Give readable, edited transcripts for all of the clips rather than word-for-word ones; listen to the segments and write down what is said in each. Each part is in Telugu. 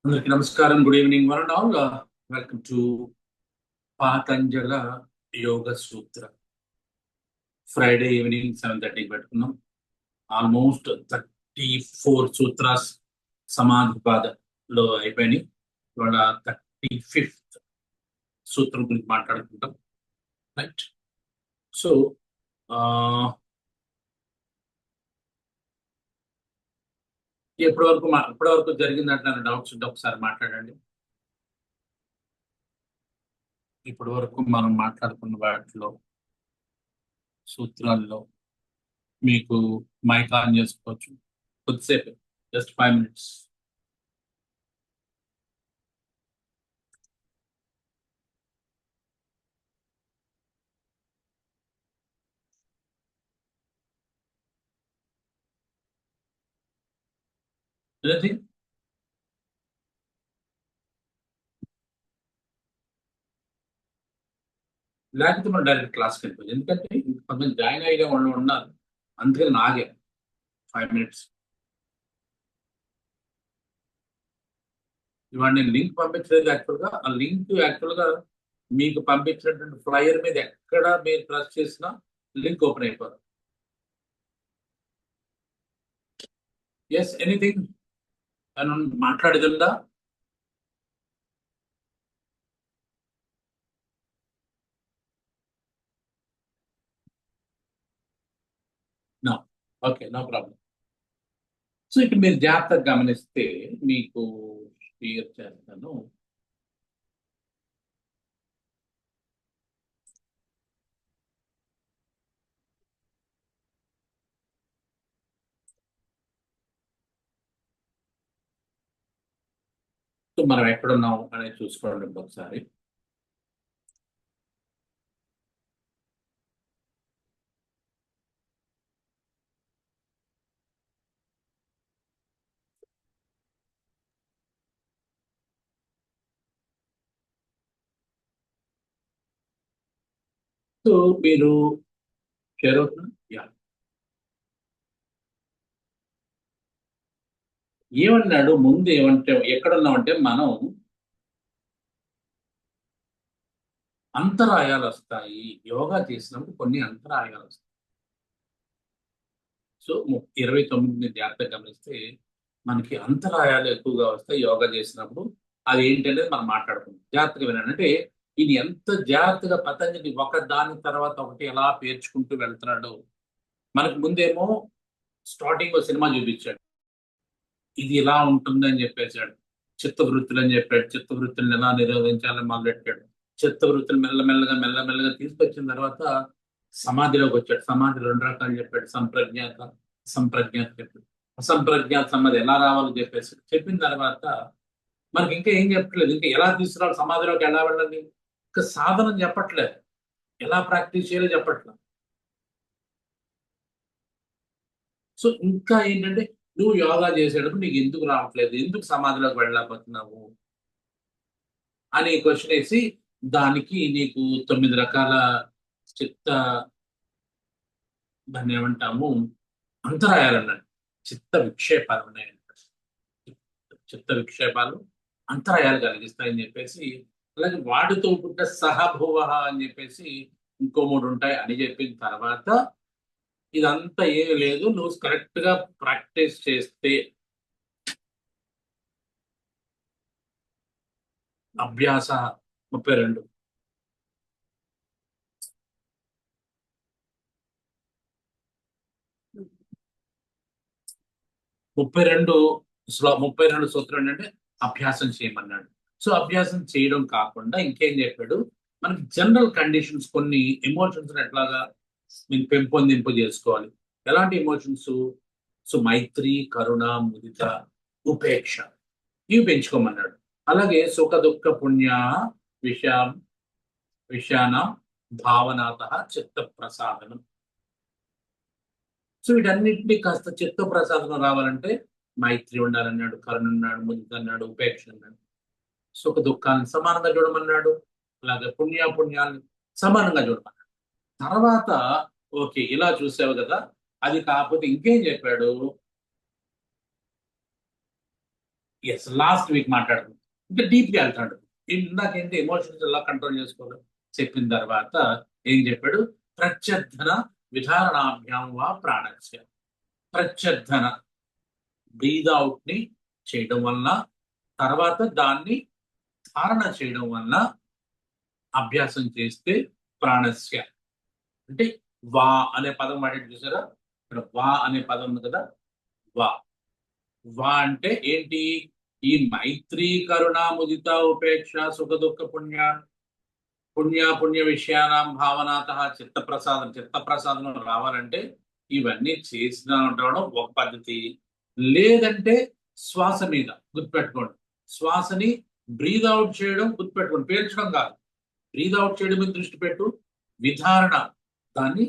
అందరికి నమస్కారం. Good evening one and all. Welcome to Patanjala Yoga Sutra. Friday evening 7:30 పెట్టుకున్నాం. ఆల్మోస్ట్ 34 సూత్రాస్ సమాధిపాదలో అయిపోయినాయి. ఇవాళ 35th సూత్రం గురించి మాట్లాడుకుంటాం. రైట్. సో ఇప్పటి వరకు జరిగిందంటే డౌట్స్ ఉంటే ఒకసారి మాట్లాడండి. ఇప్పటి వరకు మనం మాట్లాడుకున్న వాటిలో సూత్రాల్లో మీకు మైక్ ఆన్ చేసుకోవచ్చు. కొద్దిసేపు, జస్ట్ 5 minutes. Anything? లేకపోతే మనం డైరెక్ట్ క్లాస్కి వెళ్ళిపోయింది. ఎందుకంటే కొంతమంది జాయిన్ అయ్యే వాళ్ళు ఉన్నారు, అందుకని నాగే 5 minutes. ఇవాళ నేను లింక్ పంపించలేదు. యాక్చువల్గా మీకు పంపించినటువంటి ఫ్లైయర్ మీద ఎక్కడ మీరు ప్రెస్ చేసినా లింక్ ఓపెన్ అయిపోదు. ఎస్, ఎనీథింగ్ మాట్లాడేదిందా? No. Okay, no problem. So ఇక్కడ మీరు జాగ్రత్తగా గమనిస్తే మీకు క్లియర్ చేస్తాను. సో మనం ఎక్కడున్నాం అనేది చూసుకోండి ఒకసారి. సో మీరు షేర్ అవుతున్నా? యా. ఏమన్నాడు ముందు? ఏమంటే ఎక్కడున్నామంటే మనం అంతరాయాలు వస్తాయి. యోగా చేసినప్పుడు కొన్ని అంతరాయాలు వస్తాయి. సో 29 జాగ్రత్తగా గమనిస్తే మనకి అంతరాయాలు ఎక్కువగా వస్తాయి యోగా చేసినప్పుడు. అది ఏంటనేది మనం మాట్లాడుకుందాం. జాగ్రత్తగా వినండి. అంటే ఇది ఎంత జాగ్రత్తగా పతంజలి ఒక దాని తర్వాత ఒకటి ఎలా పేర్చుకుంటూ వెళ్తున్నాడు. మనకు ముందేమో స్టార్టింగ్ సినిమా చూపించాడు, ఇది ఇలా ఉంటుంది అని చెప్పేశాడు. చిత్తవృత్తులు అని చెప్పాడు. చిత్తవృత్తులను ఎలా నిరోధించాలని మొదలెట్టాడు. చిత్తవృత్తులు మెల్లమెల్లగా మెల్లమెల్లగా తీసుకొచ్చిన తర్వాత సమాధిలోకి వచ్చాడు. సమాధి 2 రకాలు చెప్పాడు. సంప్రజ్ఞాత, సంప్రజ్ఞాత చెప్పాడు. అసంప్రజ్ఞాత సమాధి ఎలా రావాలో చెప్పేసి చెప్పిన తర్వాత మనకి ఇంకా ఏం చెప్పట్లేదు. ఇంకా ఎలా తీసుకురావాలి, సమాధిలోకి ఎలా వెళ్ళాలి, ఇంకా సాధనం చెప్పట్లేదు, ఎలా ప్రాక్టీస్ చేయాలో చెప్పట్లేదు. సో ఇంకా ఏంటంటే నువ్వు యోగా చేసేటప్పుడు నీకు ఎందుకు రావట్లేదు, ఎందుకు సమాధిలోకి వెళ్ళలేకపోతున్నావు అని క్వశ్చన్ వేసి దానికి నీకు 9 రకాల చిత్త, దాన్ని ఏమంటాము, అంతరాయాలు అన్నాడు. చిత్త విక్షేపాలు ఉన్నాయంట. చిత్త విక్షేపాలు అంతరాయాలు కలిగిస్తాయని చెప్పేసి, అలాగే వాటితో పుట్ట సహభువ అని చెప్పేసి ఇంకో 3 ఉంటాయి అని చెప్పిన తర్వాత ఇదంతా ఏమీ లేదు, నువ్వు కరెక్ట్ గా ప్రాక్టీస్ చేస్తే అభ్యాస 32 32 32 సూత్రం ఏంటంటే అభ్యాసం చేయమన్నాడు. సో అభ్యాసం చేయడం కాకుండా ఇంకేం చెప్పాడు, మనకి జనరల్ కండిషన్స్ కొన్ని ఎమోషన్స్ ఎట్లాగా మీరు పెంపొందింపు చేసుకోవాలి. ఎలాంటి ఎమోషన్స్? సో మైత్రి, కరుణ, ముదిత, ఉపేక్ష, ఇవి పెంచుకోమన్నాడు. అలాగే సుఖ దుఃఖ పుణ్య విషాం విషాన భావనాత చిత్త ప్రసాదనం. సో వీటన్నిటిని కాస్త చిత్త ప్రసాదం రావాలంటే మైత్రి ఉండాలన్నాడు, కరుణ ఉన్నాడు, ముదిత అన్నాడు, ఉపేక్ష అన్నాడు. సుఖ దుఃఖాలను సమానంగా చూడమన్నాడు. అలాగే పుణ్యాన్ని సమానంగా చూడమన్నాడు. తర్వాత ఓకే ఇలా చూసావు కదా, అది కాకపోతే ఇంకేం చెప్పాడు, ఎస్, లాస్ట్ వీక్ మాట్లాడుకున్నాం. ఇంకా డీప్గా వెళ్తాడు. ఇందాకేంటి ఎమోషన్స్ ఎలా కంట్రోల్ చేసుకోవాలి చెప్పిన తర్వాత ఏం చెప్పాడు? ప్రత్యర్థన విధారణాభ్యాం వా ప్రాణస్య. ప్రత్యర్థన బ్రీద్ అవుట్ ని చేయడం వలన, తర్వాత దాన్ని ధారణ చేయడం వలన, అభ్యాసం చేస్తే ప్రాణస్య అంటే వా అనే పదం వాడేది చూసారా? ఇక్కడ వా అనే పదం ఉంది కదా, వా. వా అంటే ఏంటి? ఈ మైత్రి కరుణ ముదిత ఉపేక్ష సుఖ దుఃఖ పుణ్య విషయానాం భావనాత చిత్తప్రసాదం. చిత్తప్రసాదం రావాలంటే ఇవన్నీ చేసిన ఉండడం ఒక పద్ధతి. లేదంటే శ్వాస మీద గుర్తుపెట్టుకోండి. శ్వాసని బ్రీద్ అవుట్ చేయడం గుర్తుపెట్టుకోండి, పేర్చడం కాదు. బ్రీద్ అవుట్ చేయడం మీద దృష్టి పెట్టు. విధారణ, దాన్ని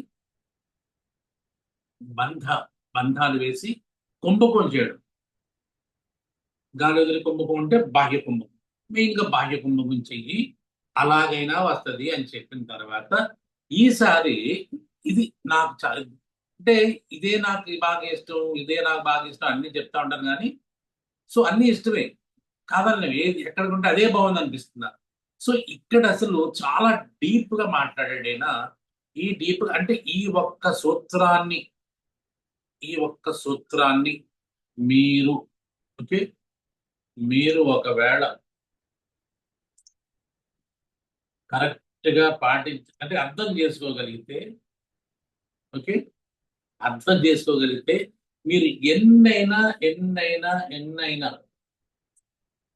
బంధాలు వేసి కుంభకం చేయడం. గాలి వదిలి కుంభకం అంటే బాహ్య కుంభకం. మెయిన్ గా బాహ్య కుంభకం చెయ్యి, అలాగైనా వస్తుంది అని చెప్పిన తర్వాత ఈసారి ఇది నాకు అంటే ఇదే నాకు బాగా ఇష్టం, ఇదే నాకు బాగా ఇష్టం అన్ని చెప్తా ఉంటాను కానీ, సో అన్ని ఇష్టమే కాదని ఏది ఎక్కడికుంటే అదే బాగుంది అనిపిస్తున్నా. సో ఇక్కడ అసలు చాలా డీప్ గా మాట్లాడాడైనా. ఈ డీప్ అంటే ఈ ఒక్క సూత్రాన్ని మీరు, ఓకే, మీరు ఒకవేళ కరెక్ట్ గా అంటే అర్థం చేసుకోగలిగితే, ఓకే, అర్థం చేసుకోగలిగితే మీరు ఎన్నైనా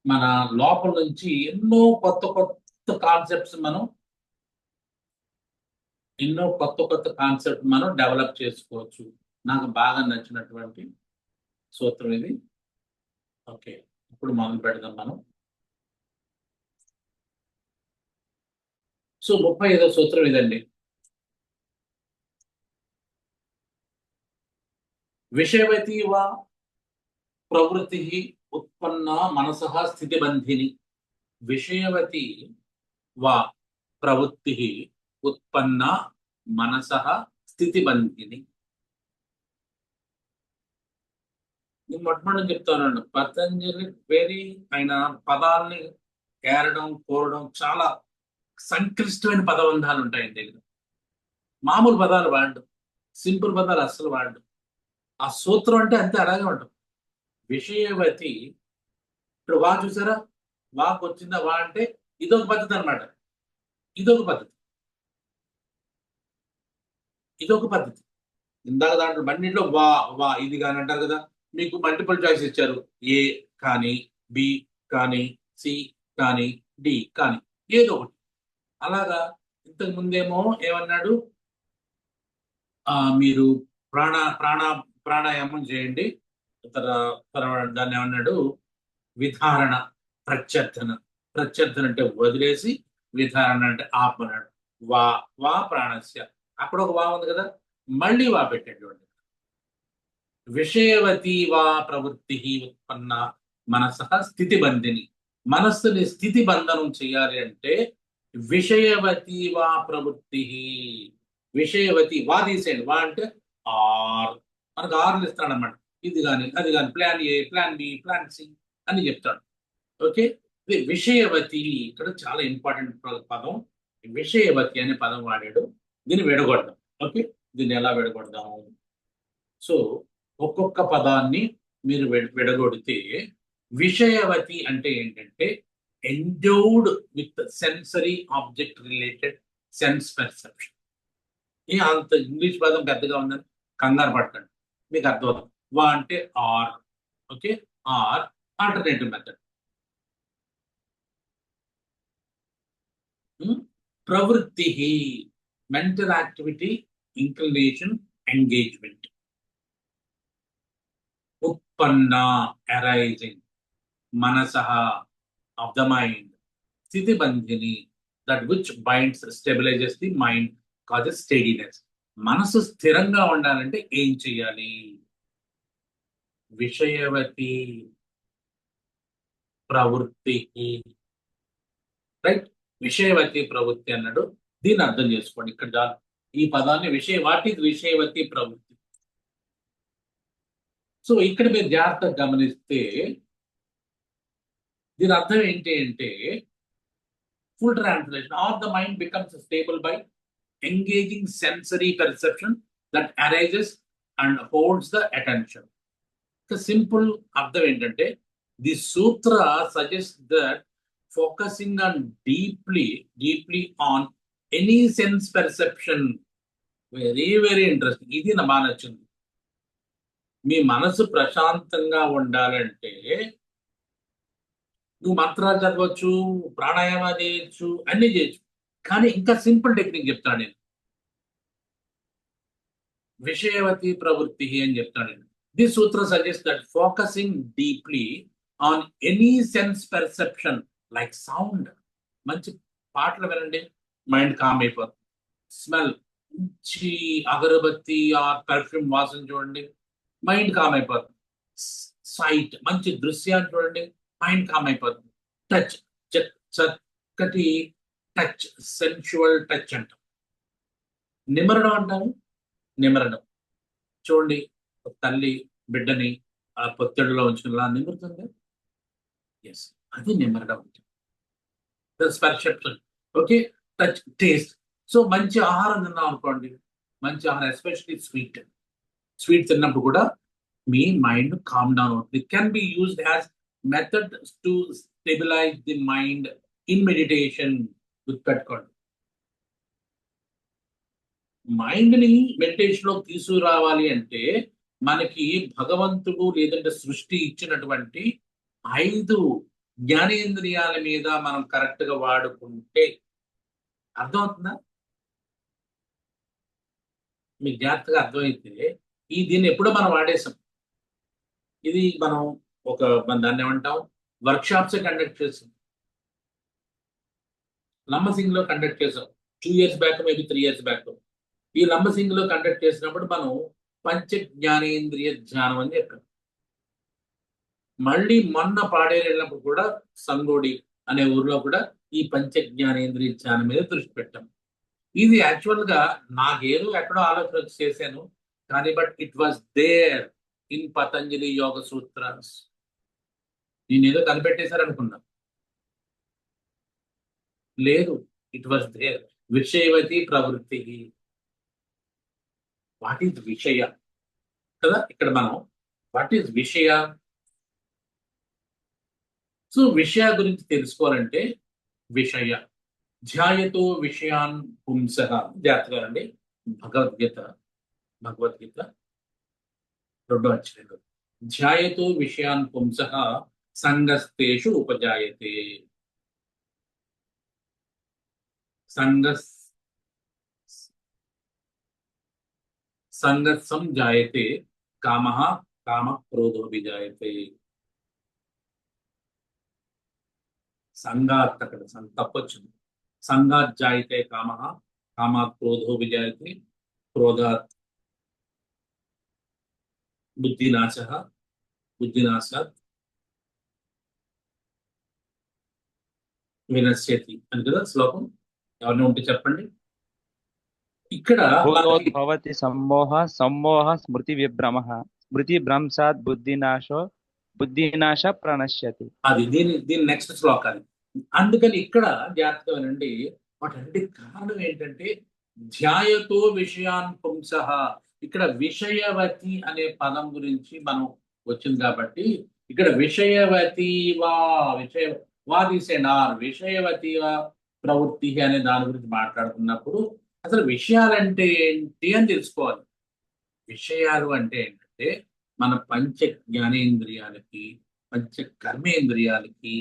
మన లోపల నుంచి ఎన్నో కొత్త కాన్సెప్ట్స్ మనం డెవలప్ చేసుకోవచ్చు. నాకు బాగా నచ్చినటువంటి సూత్రం ఇది. ఓకే, ఇప్పుడు మొదలు పెడదాం మనం. సో 35వ సూత్రం ఇదండి. విషయవతి వా ప్రవృత్తి ఉత్పన్న మనస స్థితిబంధిని. విషయవతి వా ప్రవృత్తి ఉత్పన్న మనస స్థితిబంధిని. నేను మొట్టమొదటి చెప్తానండి, పతంజలి వెరీ ఆయన పదాలని ఏరడం కోరడం చాలా సంక్లిష్టమైన పదబంధాలు ఉంటాయి దగ్గర. మామూలు పదాలు వాడడం, సింపుల్ పదాలు అస్సలు వాడడం. ఆ సూత్రం అంటే అంతే అలాగే ఉంటుంది. విషయవతి, ఇప్పుడు వా చూసారా? వాకు వచ్చిందా? వా అంటే ఇదొక పద్ధతి అనమాట. ఇదొక పద్ధతి, ఇదొక పద్ధతి. ఇందాక దాంట్లో బండిలో వా వా ఇది కానీ అంటారు కదా. మీకు మల్టిపుల్ చాయిస్ ఇచ్చారు, ఏ కానీ, బి కానీ, సి కానీ, డి కానీ, ఏదో ఒకటి. అలాగా ఇంతకు ముందేమో ఏమన్నాడు? మీరు ప్రాణ ప్రాణ ప్రాణాయామం చేయండి. తర్వాత దాన్ని ఏమన్నాడు? విధారణ, ప్రత్యర్థన. ప్రత్యర్థన అంటే వదిలేసి, విధారణ అంటే ఆపమన్నాడు. వా వా ప్రాణస్య, అక్కడ ఒక వా ఉంది కదా, మళ్ళీ వా పెట్టేటువంటి. విషయవతి వా ప్రవృత్తి ఉత్పన్న మనస స్థితిబంధిని. మనస్సుని స్థితి బంధనం చేయాలి అంటే విషయవతి వా ప్రవృత్తి. విషయవతి వా తీసేయండి. వా అంటే ఆర్, మనకు ఆర్లు ఇస్తాడు అనమాట. ఇది కానీ అది కానీ, plan A, plan B, plan C అని చెప్తాడు. ఓకే, ఇది విషయవతి. ఇక్కడ చాలా ఇంపార్టెంట్ పదం విషయవతి అనే పదం వాడాడు. దీన్ని విడగొడదాం. ఓకే, దీన్ని ఎలా విడగొడదాం? సో ఒక్కొక్క పదాన్ని మీరు విడగొడితే, విషయవతి అంటే ఏంటంటే endowed with sensory object related sense perception. అంత ఇంగ్లీష్ పదం పెద్దగా ఉందని కంగారు పడకండి, మీకు అర్థమవుతుంది. వా అంటే or, okay, or alternative method. ప్రవృత్తి మెంటల్ యాక్టివిటీ, ఇంక్లినేషన్, ఎంగేజ్మెంట్. ఉత్పన్న అరైజింగ్, మనస ఆఫ్ ద మైండ్. స్థితిబంధిని, that which binds stabilizes the mind, causes steadiness. మనసు స్థిరంగా ఉండాలంటే ఏం చేయాలి? విషయవతి ప్రవృత్తి, రైట్? విషయవతి ప్రవృత్తి అన్నాడు. దీన్ని అర్థం చేసుకోండి. ఇక్కడ ఈ పదాన్ని వాట్ ఈజ్ విషయవతి ప్రవృత్తి. సో ఇక్కడ మీరు జాగ్రత్తగా గమనిస్తే దీని అర్థం ఏంటి అంటే full translation, or the mind becomes stable by engaging sensory perception that arises and holds the attention. The simple అర్థం ఏంటంటే the sutra suggests that focusing on deeply on any sense perception, very interesting. ఇది నా బాగా నచ్చింది. మీ మనసు ప్రశాంతంగా ఉండాలంటే నువ్వు మంత్రాలు చదవచ్చు, ప్రాణాయామం చేయొచ్చు, అన్ని చేయొచ్చు. కానీ ఇంకా సింపుల్ టెక్నిక్ చెప్తాను నేను. విషయవతి ప్రవృత్తి అని చెప్తాను నేను. This Sutra suggest that focusing deeply on any sense perception like sound. మంచి పాటలు వినండి, మైండ్ కామ్ అయిపోతుంది. స్మెల్, మంచి అగరబత్తి ఆ పర్ఫ్యూమ్ వాసన చూడండి, మైండ్ కామ్ అయిపోతుంది. సైట్, మంచి దృశ్యాలు చూడండి, మైండ్ కామ్ అయిపోతుంది. టచ్, చక్కటి టచ్, సెన్షువల్ టచ్ అంటాం. నిమరడం అంటాము, నిమరడం చూడండి, తల్లి బిడ్డని ఆ పొత్తిడిలో ఉంచుకునేలా నిమరుతుంది. ఎస్, అది నిమరడం. Perception. Okay, touch, taste. So మంచి ఆహారం తిన్నాం అనుకోండి, మంచి ఆహారం, ఎస్పెషలీ స్వీట్ తిన్నప్పుడు కూడా మీ మైండ్ కామ్ డౌన్ అవుతుంది. It can be used as method to stabilize the mind in meditation. గుర్తుపెట్టుకోండి, మైండ్ ని మెడిటేషన్ లో తీసుకురావాలి అంటే మనకి భగవంతుడు లేదంటే సృష్టి ఇచ్చినటువంటి 5 జ్ఞానేంద్రియాల మీద మనం కరెక్ట్ గా వాడుకుంటే, అర్థమవుతుందా? మీకు జాగ్రత్తగా అర్థమైతే దీన్ని ఎప్పుడో మనం వాడేసాం. ఇది మనం దాన్ని ఏమంటాం, వర్క్షాప్స్ కండక్ట్ చేసాం. లంబసింగ్ లో కండక్ట్ చేసాం 2 years back, maybe 3 years back. ఈ లంబసింగ్ లో కండక్ట్ చేసినప్పుడు మనం పంచ జ్ఞానేంద్రియ ధ్యానం అని చెప్పాం. మళ్ళీ మొన్న పాడేరు వెళ్ళినప్పుడు కూడా సంగోడి అనే ఊర్లో కూడా ఈ పంచ జ్ఞానేంద్రియ ధ్యానం మీద దృష్టి పెట్టాం. ఇది యాక్చువల్ గా నాకేదో ఎక్కడో ఆలోచన వచ్చి చేశాను, కానీ but it was there in Patanjali Yoga Sutras. నేనేదో కనిపెట్టేశారనుకున్నా, లేదు, ఇట్ వాజ్ దేర్. విషయవతి ప్రవృత్తి. వాట్ ఈజ్ విషయ కదా ఇక్కడ మనం, వాట్ ఈజ్ విషయ? సో విషయ గురించి తెలుసుకోవాలంటే విషయ ధ్యాయతో విషయాన్ పుంసః. జాగ్రత్తగా అండి, భగవద్గీత 2వ అధ్యాయం. ధ్యాయతో విషయాన్ పుంసః సంగస్తేషు ఉపజాయతే. సంగత్సం జాయతే కామః కామ క్రోధో విజాయతే. సంగాత్, అక్కడ తప్పొచ్చింది. సంగాత్ జాయతే కామః కామాత్ క్రోధో విజాయతే, క్రోధాత్ బుద్ధినాశః బుద్ధినాశాత్ వినశ్యతి అని కదా శ్లోకం. ఎవరిని ఉంటే చెప్పండి. ఇక్కడ భవతి సమ్మోహ సమ్మోహ స్మృతి విభ్రమః స్మృతి భ్రంశాత్ బుద్ధినాశ ప్రణశ్యతి. అది దీని నెక్స్ట్ శ్లోకాలు. అందుకని ఇక్కడ జాగ్రత్తగా వినండి. వాటన్నిటి కారణం ఏంటంటే ధ్యాయతో విషయాన్ పుంసః. ఇక్కడ విషయవతి అనే పదం గురించి మనం వచ్చింది కాబట్టి ఇక్కడ విషయవతి వా తీసేనార్ విషయవతి ప్రవృత్తి అనే దాని గురించి మాట్లాడుతున్నప్పుడు అసలు విషయాలంటే ఏంటి అని తెలుసుకోవాలి. విషయాలు అంటే ఏంటంటే మన పంచ జ్ఞానేంద్రియాలకి, పంచ కర్మేంద్రియాలకి,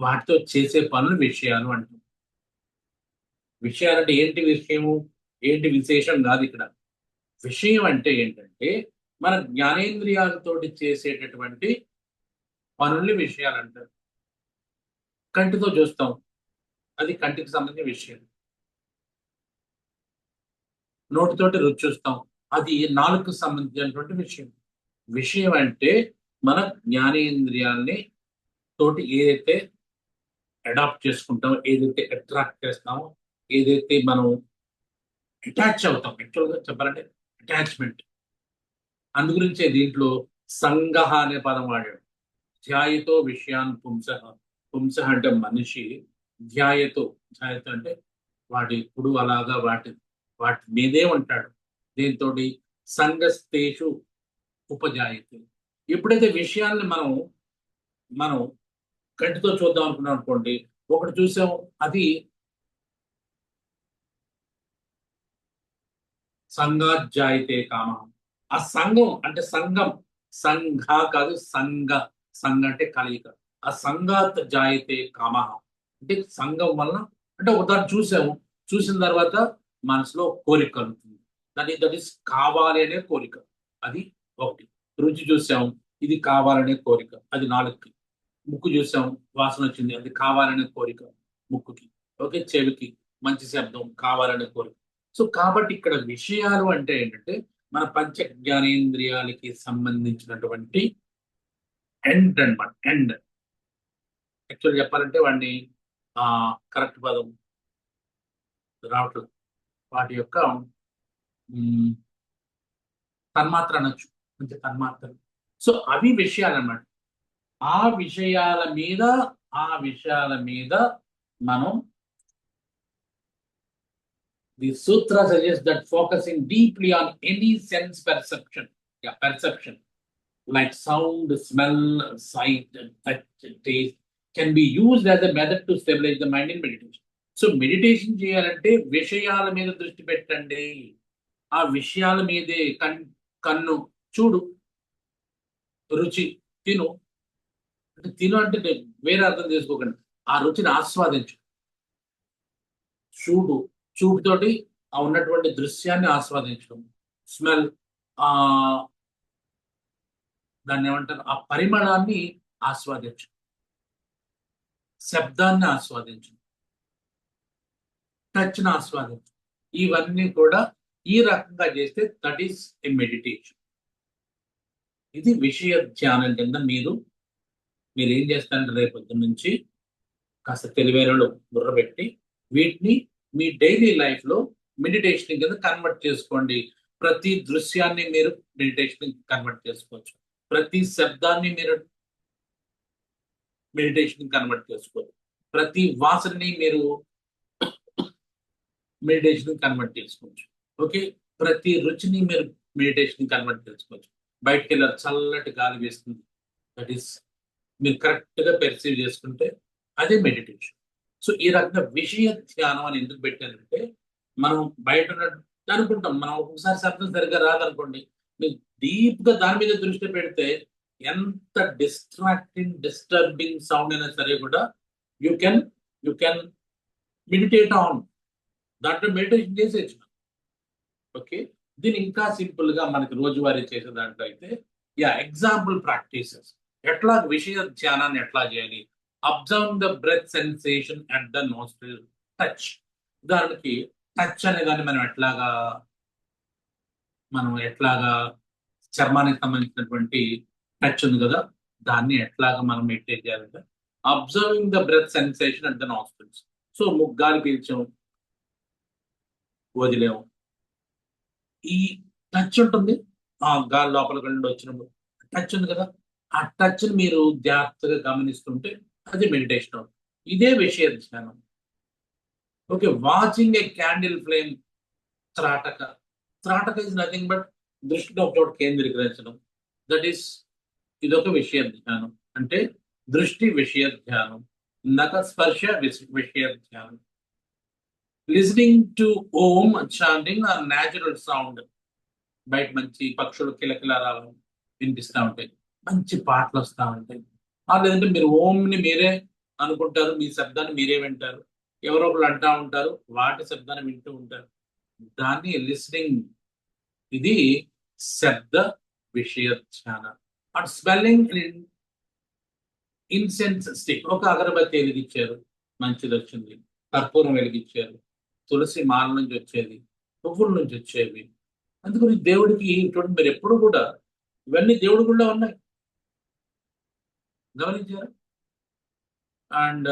వాటితో చేసే పనులు విషయాలు అంటాం. విషయాలంటే ఏంటి విషయము, ఏంటి విశేషం కాదు ఇక్కడ. విషయం అంటే ఏంటంటే మన జ్ఞానేంద్రియాలతోటి చేసేటటువంటి పనుల్ని విషయాలు అంటారు. కంటితో చూస్తాం, అది కంటికి సంబంధించిన విషయం. నోటితోటి రుచి చూస్తాం, అది నాలుగుకు సంబంధించినటువంటి విషయం. విషయం అంటే మన జ్ఞానేంద్రియాల్ని తోటి ఏదైతే అడాప్ట్ చేసుకుంటామో, ఏదైతే అట్రాక్ట్ చేస్తామో, ఏదైతే మనం అటాచ్ అవుతాం. యాక్చువల్గా చెప్పాలంటే అటాచ్మెంట్. అందుగురించే దీంట్లో సంగహ అనే పదం వాడాడు. ధ్యాయతో విషయాన్ పుంస అంటే మనిషి, ధ్యాయతో ధ్యాయతో అంటే వాటి ఇప్పుడు అలాగా వాటి మీదే ఉంటాడు. దీంతో సంగస్తేషు ఉపజాయతే. ఎప్పుడైతే విషయాన్ని మనం కంటితో చూద్దాం అనుకున్నాం అనుకోండి, ఒకటి చూసాం, అది సంగాజాయితే కామ. ఆ సంఘం అంటే సంఘ కాదు, సంఘ అంటే కలయిక. ఆ సంగాత్ జాయితే కామ అంటే సంఘం వలన, అంటే ఒకదాన్ని చూసాము, చూసిన తర్వాత మనసులో కోరిక కలుగుతుంది. దట్ ఈస్ కావాలి అనే కోరిక. అది ఒకటి. రుచి చూసాం, ఇది కావాలనే కోరిక, అది నాలుగుకి. ముక్కు చూసాం, వాసన వచ్చింది, అది కావాలనే కోరిక ముక్కుకి. ఓకే, చెవికి మంచి శబ్దం కావాలనే కోరిక. సో కాబట్టి ఇక్కడ విషయాలు అంటే ఏంటంటే మన పంచ జ్ఞానేంద్రియాలకి సంబంధించినటువంటి ఎండ్ అన్నమాట. ఎండ్ యాక్చువల్ చెప్పాలంటే వాడిని ఆ కరెక్ట్ పదం రావట్లేదు. వాటి యొక్క ఉమ్, తన్మాత్ర అనొచ్చు, మంచి తన్మాత్ర. సో అవి విషయాలు అన్నమాట. ఆ విషయాల మీద మనం, the sutra suggests that focusing deeply on any sense perception like sound, smell, sight, touch, taste can be used as a method to stabilize the mind in meditation. So meditation చేయాలంటే విషయాల మీద దృష్టి పెట్టండి. ఆ విషయాల మీదే కన్ను చూడు, రుచి తిను. అంటే తిను అంటే వేరే అర్థం చేసుకోకండి, ఆ రుచిని ఆస్వాదించు. చూపుతోటి ఆ ఉన్నటువంటి దృశ్యాన్ని ఆస్వాదించడం. స్మెల్, ఆ దాన్ని ఏమంటారు, ఆ పరిమళాన్ని ఆస్వాదించు. శబ్దాన్ని ఆస్వాదించు, టచ్ని ఆస్వాదించు. ఇవన్నీ కూడా ఈ రకంగా చేస్తే దట్ ఈస్ ఎ మెడిటేషన్. ఇది విషయ ధ్యానం కింద మీరు ఏం చేస్తారంటే రేపొద్దు నుంచి కాస్త తెలివైనలో బుర్ర పెట్టి వీటిని మీ డైలీ లైఫ్ లో మెడిటేషన్ కింద కన్వర్ట్ చేసుకోండి. ప్రతి దృశ్యాన్ని మీరు మెడిటేషన్ కన్వర్ట్ చేసుకోవచ్చు. ప్రతి శబ్దాన్ని మీరు మెడిటేషన్ కన్వర్ట్ చేసుకోవచ్చు. ప్రతి వాసనని మీరు మెడిటేషన్ కన్వర్ట్ చేసుకోవచ్చు. ఓకే, ప్రతి రుచిని మీరు మెడిటేషన్ కన్వర్ట్ చేసుకోవచ్చు. బయటకు వెళ్ళారు, చల్లటి గాలి వేస్తుంది, దట్ ఈస్ మీరు కరెక్ట్ గా పెర్సీవ్ చేసుకుంటే అదే మెడిటేషన్. సో ఈ రకంగా విషయ ధ్యానం అని ఎందుకు పెట్టానంటే, మనం బయట అనుకుంటాం, మనం ఒకసారి శబ్దం సరిగ్గా రాదనుకోండి, మీరు డీప్ గా దాని మీద దృష్టి పెడితే ఎంత డిస్టర్బింగ్ సౌండ్ అయినా సరే కూడా యూ కెన్ మెడిటేట్ ఆన్, దాంట్లో మెడిటేషన్ చేసేచ్చు. ఓకే, దీన్ని ఇంకా సింపుల్ గా మనకి రోజువారీ చేసే దాంట్లో అయితే ఎగ్జాంపుల్ ప్రాక్టీసెస్. ఎట్లా విషయ ధ్యానాన్ని ఎట్లా చేయాలి? Observe the breath sensation at the nostril. Touch, ఉదాహరణకి టచ్ అనే దాన్ని మనం ఎట్లాగా చర్మానికి సంబంధించినటువంటి టచ్ ఉంది కదా, దాన్ని ఎట్లాగా మనం మెడిటేట్ చేయాలంటే observing the breath sensation at the nostrils. So గాలి పీల్చాం, వదిలేము, ఈ టచ్ ఉంటుంది, ఆ గాలి లోపలికి నుండి వచ్చినప్పుడు టచ్ ఉంది కదా, ఆ టచ్ ని మీరు జాగ్రత్తగా గమనిస్తుంటే అది మెడిటేషన్ అవుతుంది. ఇదే విషయ ధ్యానం. Okay, watching a candle flame, త్రాటక ఇస్ నథింగ్ బట్ దృష్టిని ఒక చోట కేంద్రీకరించడం. దట్ ఈస్ ఇదొక విషయ ధ్యానం. అంటే దృష్టి విషయ ధ్యానం, ఇందాక స్పర్శ విషయ ధ్యానం. Listening to Om chanting or natural sound, బయట మంచి పక్షులు కిలకిలారాలు వినిపిస్తూ ఉంటాయి, మంచి పాటలు వస్తూ ఉంటాయి. లేదంటే మీరు ఓంని మీరే అనుకుంటారు, మీ శబ్దాన్ని మీరే వింటారు, ఎవరో ఒకరు అంటూ ఉంటారు, వాటి శబ్దాన్ని వింటూ ఉంటారు. దాన్ని లిస్నింగ్, ఇది శబ్ద విషయ ధ్యానం. అండ్ స్మెల్లింగ్ ఇన్సెన్స్ స్టిక్, ఒక అగరబత్తి వెలిగించారు, మంచిది వచ్చింది, కర్పూరం వెలిగించారు, తులసి మాల నుంచి వచ్చేది, పువ్వుల నుంచి వచ్చేవి. అందుకని దేవుడికి చూడండి, మీరు ఎప్పుడు కూడా ఇవన్నీ దేవుడి కూడా ఉన్నాయి, గమనించారు. And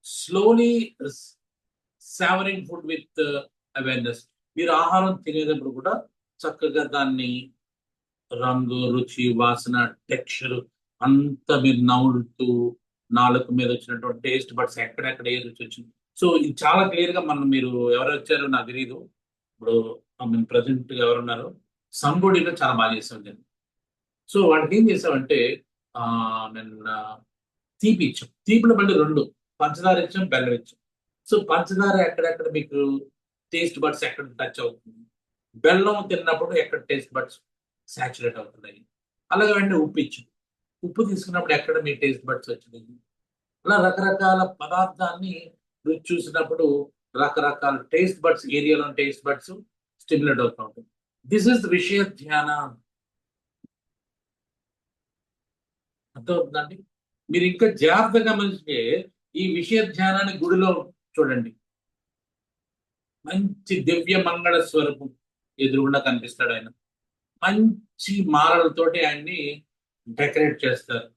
slowly సావరింగ్ food with awareness, మీరు ఆహారం తినేటప్పుడు కూడా చక్కగా దాన్ని రంగు, రుచి, వాసన, టెక్స్చర్ అంత మీరు నవ్వులుతూ నాలుక మీద వచ్చినటువంటి టేస్ట్ బడ్స్ ఎక్కడెక్కడ ఏ రుచి వచ్చింది. సో ఇది చాలా క్లియర్ గా మీరు ఎవరు వచ్చారో నాకు తెలియదు. ఇప్పుడు మేము ప్రజెంట్ ఎవరున్నారు, సంబోడిలో చాలా బాగా చేసాం నేను. సో వాడికి ఏం చేసామంటే ఆ నిన్న తీపి ఇచ్చాం. తీపిలో మళ్ళీ రెండు, పంచదార ఇచ్చాం, బెల్లం ఇచ్చాం. సో పంచదార ఎక్కడెక్కడ మీకు టేస్ట్ బడ్స్ ఎక్కడ టచ్ అవుతుంది, బెల్లం తిన్నప్పుడు ఎక్కడ టేస్ట్ బడ్స్ సాచురేట్ అవుతున్నాయి. అలాగే వెంటనే ఉప్పు ఇచ్చాం. ఉప్పు తీసుకున్నప్పుడు ఎక్కడ మీ టేస్ట్ బడ్స్ వచ్చినాయి. అలా రకరకాల పదార్థాన్ని రుచి చూసినప్పుడు రకరకాల టేస్ట్ బడ్స్ ఏరియాలో టేస్ట్ బడ్స్ స్టిమ్యులేట్ అవుతూ ఉంటుంది. దిస్ ఇస్ విషయ ధ్యాన. అర్థమవుతుందండి? మీరు ఇంకా జాగ్రత్తగా గమనిస్తే ఈ విషయ ధ్యానాన్ని గుడిలో చూడండి. మంచి దివ్య మంగళ స్వరూపం ఎదురుగుండా కనిపిస్తాడు ఆయన. మంచి మాలలతోటి ఆయన్ని డెకరేట్ చేస్తారు.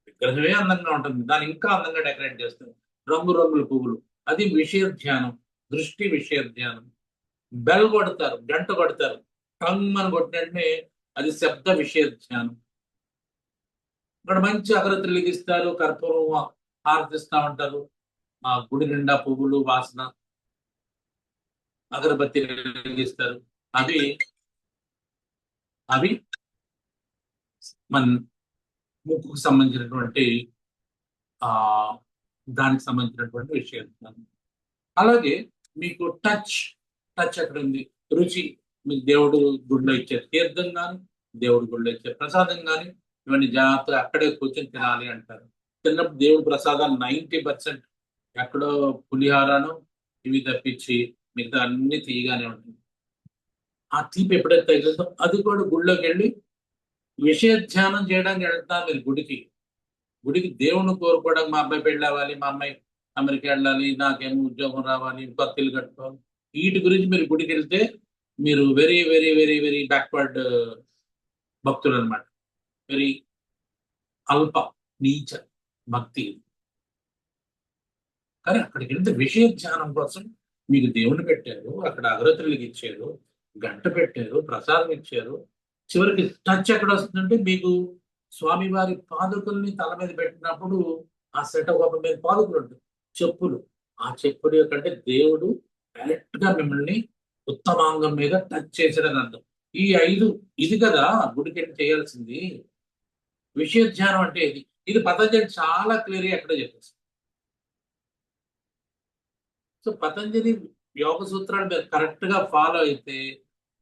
విగ్రహమే అందంగా ఉంటుంది, దాన్ని ఇంకా అందంగా డెకరేట్ చేస్తారు. రంగురంగుల పువ్వులు. అది విషయ ధ్యానం, దృష్టి విషయ ధ్యానం. బెల్ కొడతారు, గంట కొడతారు, టంగ్ అని కొట్టినట్టే అది శబ్ద విషయ ధ్యానం. ఇక్కడ మంచి అగరత్తులు వెలిగిస్తారు, కర్పూరం హారతిస్తా ఉంటారు. ఆ గుడి నిండా పువ్వులు వాసన, అగరబత్తి వెలిగిస్తారు. అవి అవి మన ముక్కుకు సంబంధించినటువంటి ఆ దానికి సంబంధించినటువంటి విషయం. అలాగే మీకు టచ్, టచ్ ఎక్కడ ఉంది, రుచి. మీకు దేవుడు గుడిలో ఇచ్చే తీర్థం కానీ, దేవుడి గుడిలో ఇచ్చే ప్రసాదం కానీ, ఇవన్నీ జాగ్రత్తగా అక్కడే కూర్చొని తినాలి అంటారు. తిన్నప్పుడు దేవుడి ప్రసాదాలు 90% ఎక్కడో పులిహారాను ఇవి తప్పించి మిగతా అన్ని తీయగానే ఉంటుంది. ఆ తీపి ఎప్పుడైతే తగిలిందో అది కూడా గుడిలోకి వెళ్ళి విషయ ధ్యానం చేయడానికి వెళ్తాను మీరు గుడికి. గుడికి దేవుణ్ణి కోరుకోవడానికి మా అబ్బాయి పెళ్ళి అవ్వాలి, మా అమ్మాయి అమెరికా వెళ్ళాలి, నాకేమో ఉద్యోగం రావాలి, కొత్త ఇల్లు కట్టుకోవాలి, వీటి గురించి మీరు గుడికి వెళ్తే మీరు very very very very backward భక్తులు అనమాట. వెరీ అల్ప నీచ భక్తి. కానీ అక్కడికి వెళ్తే విషయ ధ్యానం కోసం మీకు దేవుని పెట్టారు, అక్కడ అగరత్తులకి ఇచ్చారు, గంట పెట్టారు, ప్రసాదం ఇచ్చారు. చివరికి టచ్ ఎక్కడ వస్తుందంటే మీకు స్వామివారి పాదుకల్ని తల మీద పెట్టినప్పుడు ఆ సెటప్ ఒక మీద పాదుకలు ఉంటాయి, చెప్పులు. ఆ చెప్పులు కంటే దేవుడు డైరెక్ట్ గా మిమ్మల్ని ఉత్తమాంగం మీద టచ్ చేసాడని అర్థం. ఈ 5 ఇది కదా గుడికి వెళ్ళి చేయాల్సింది. విషయ ధ్యానం అంటే ఇది. ఇది పతంజలి చాలా క్లియర్ గా ఎక్కడ చెప్పేసి. సో పతంజలి యోగ సూత్రాలు మీరు కరెక్ట్ గా ఫాలో అయితే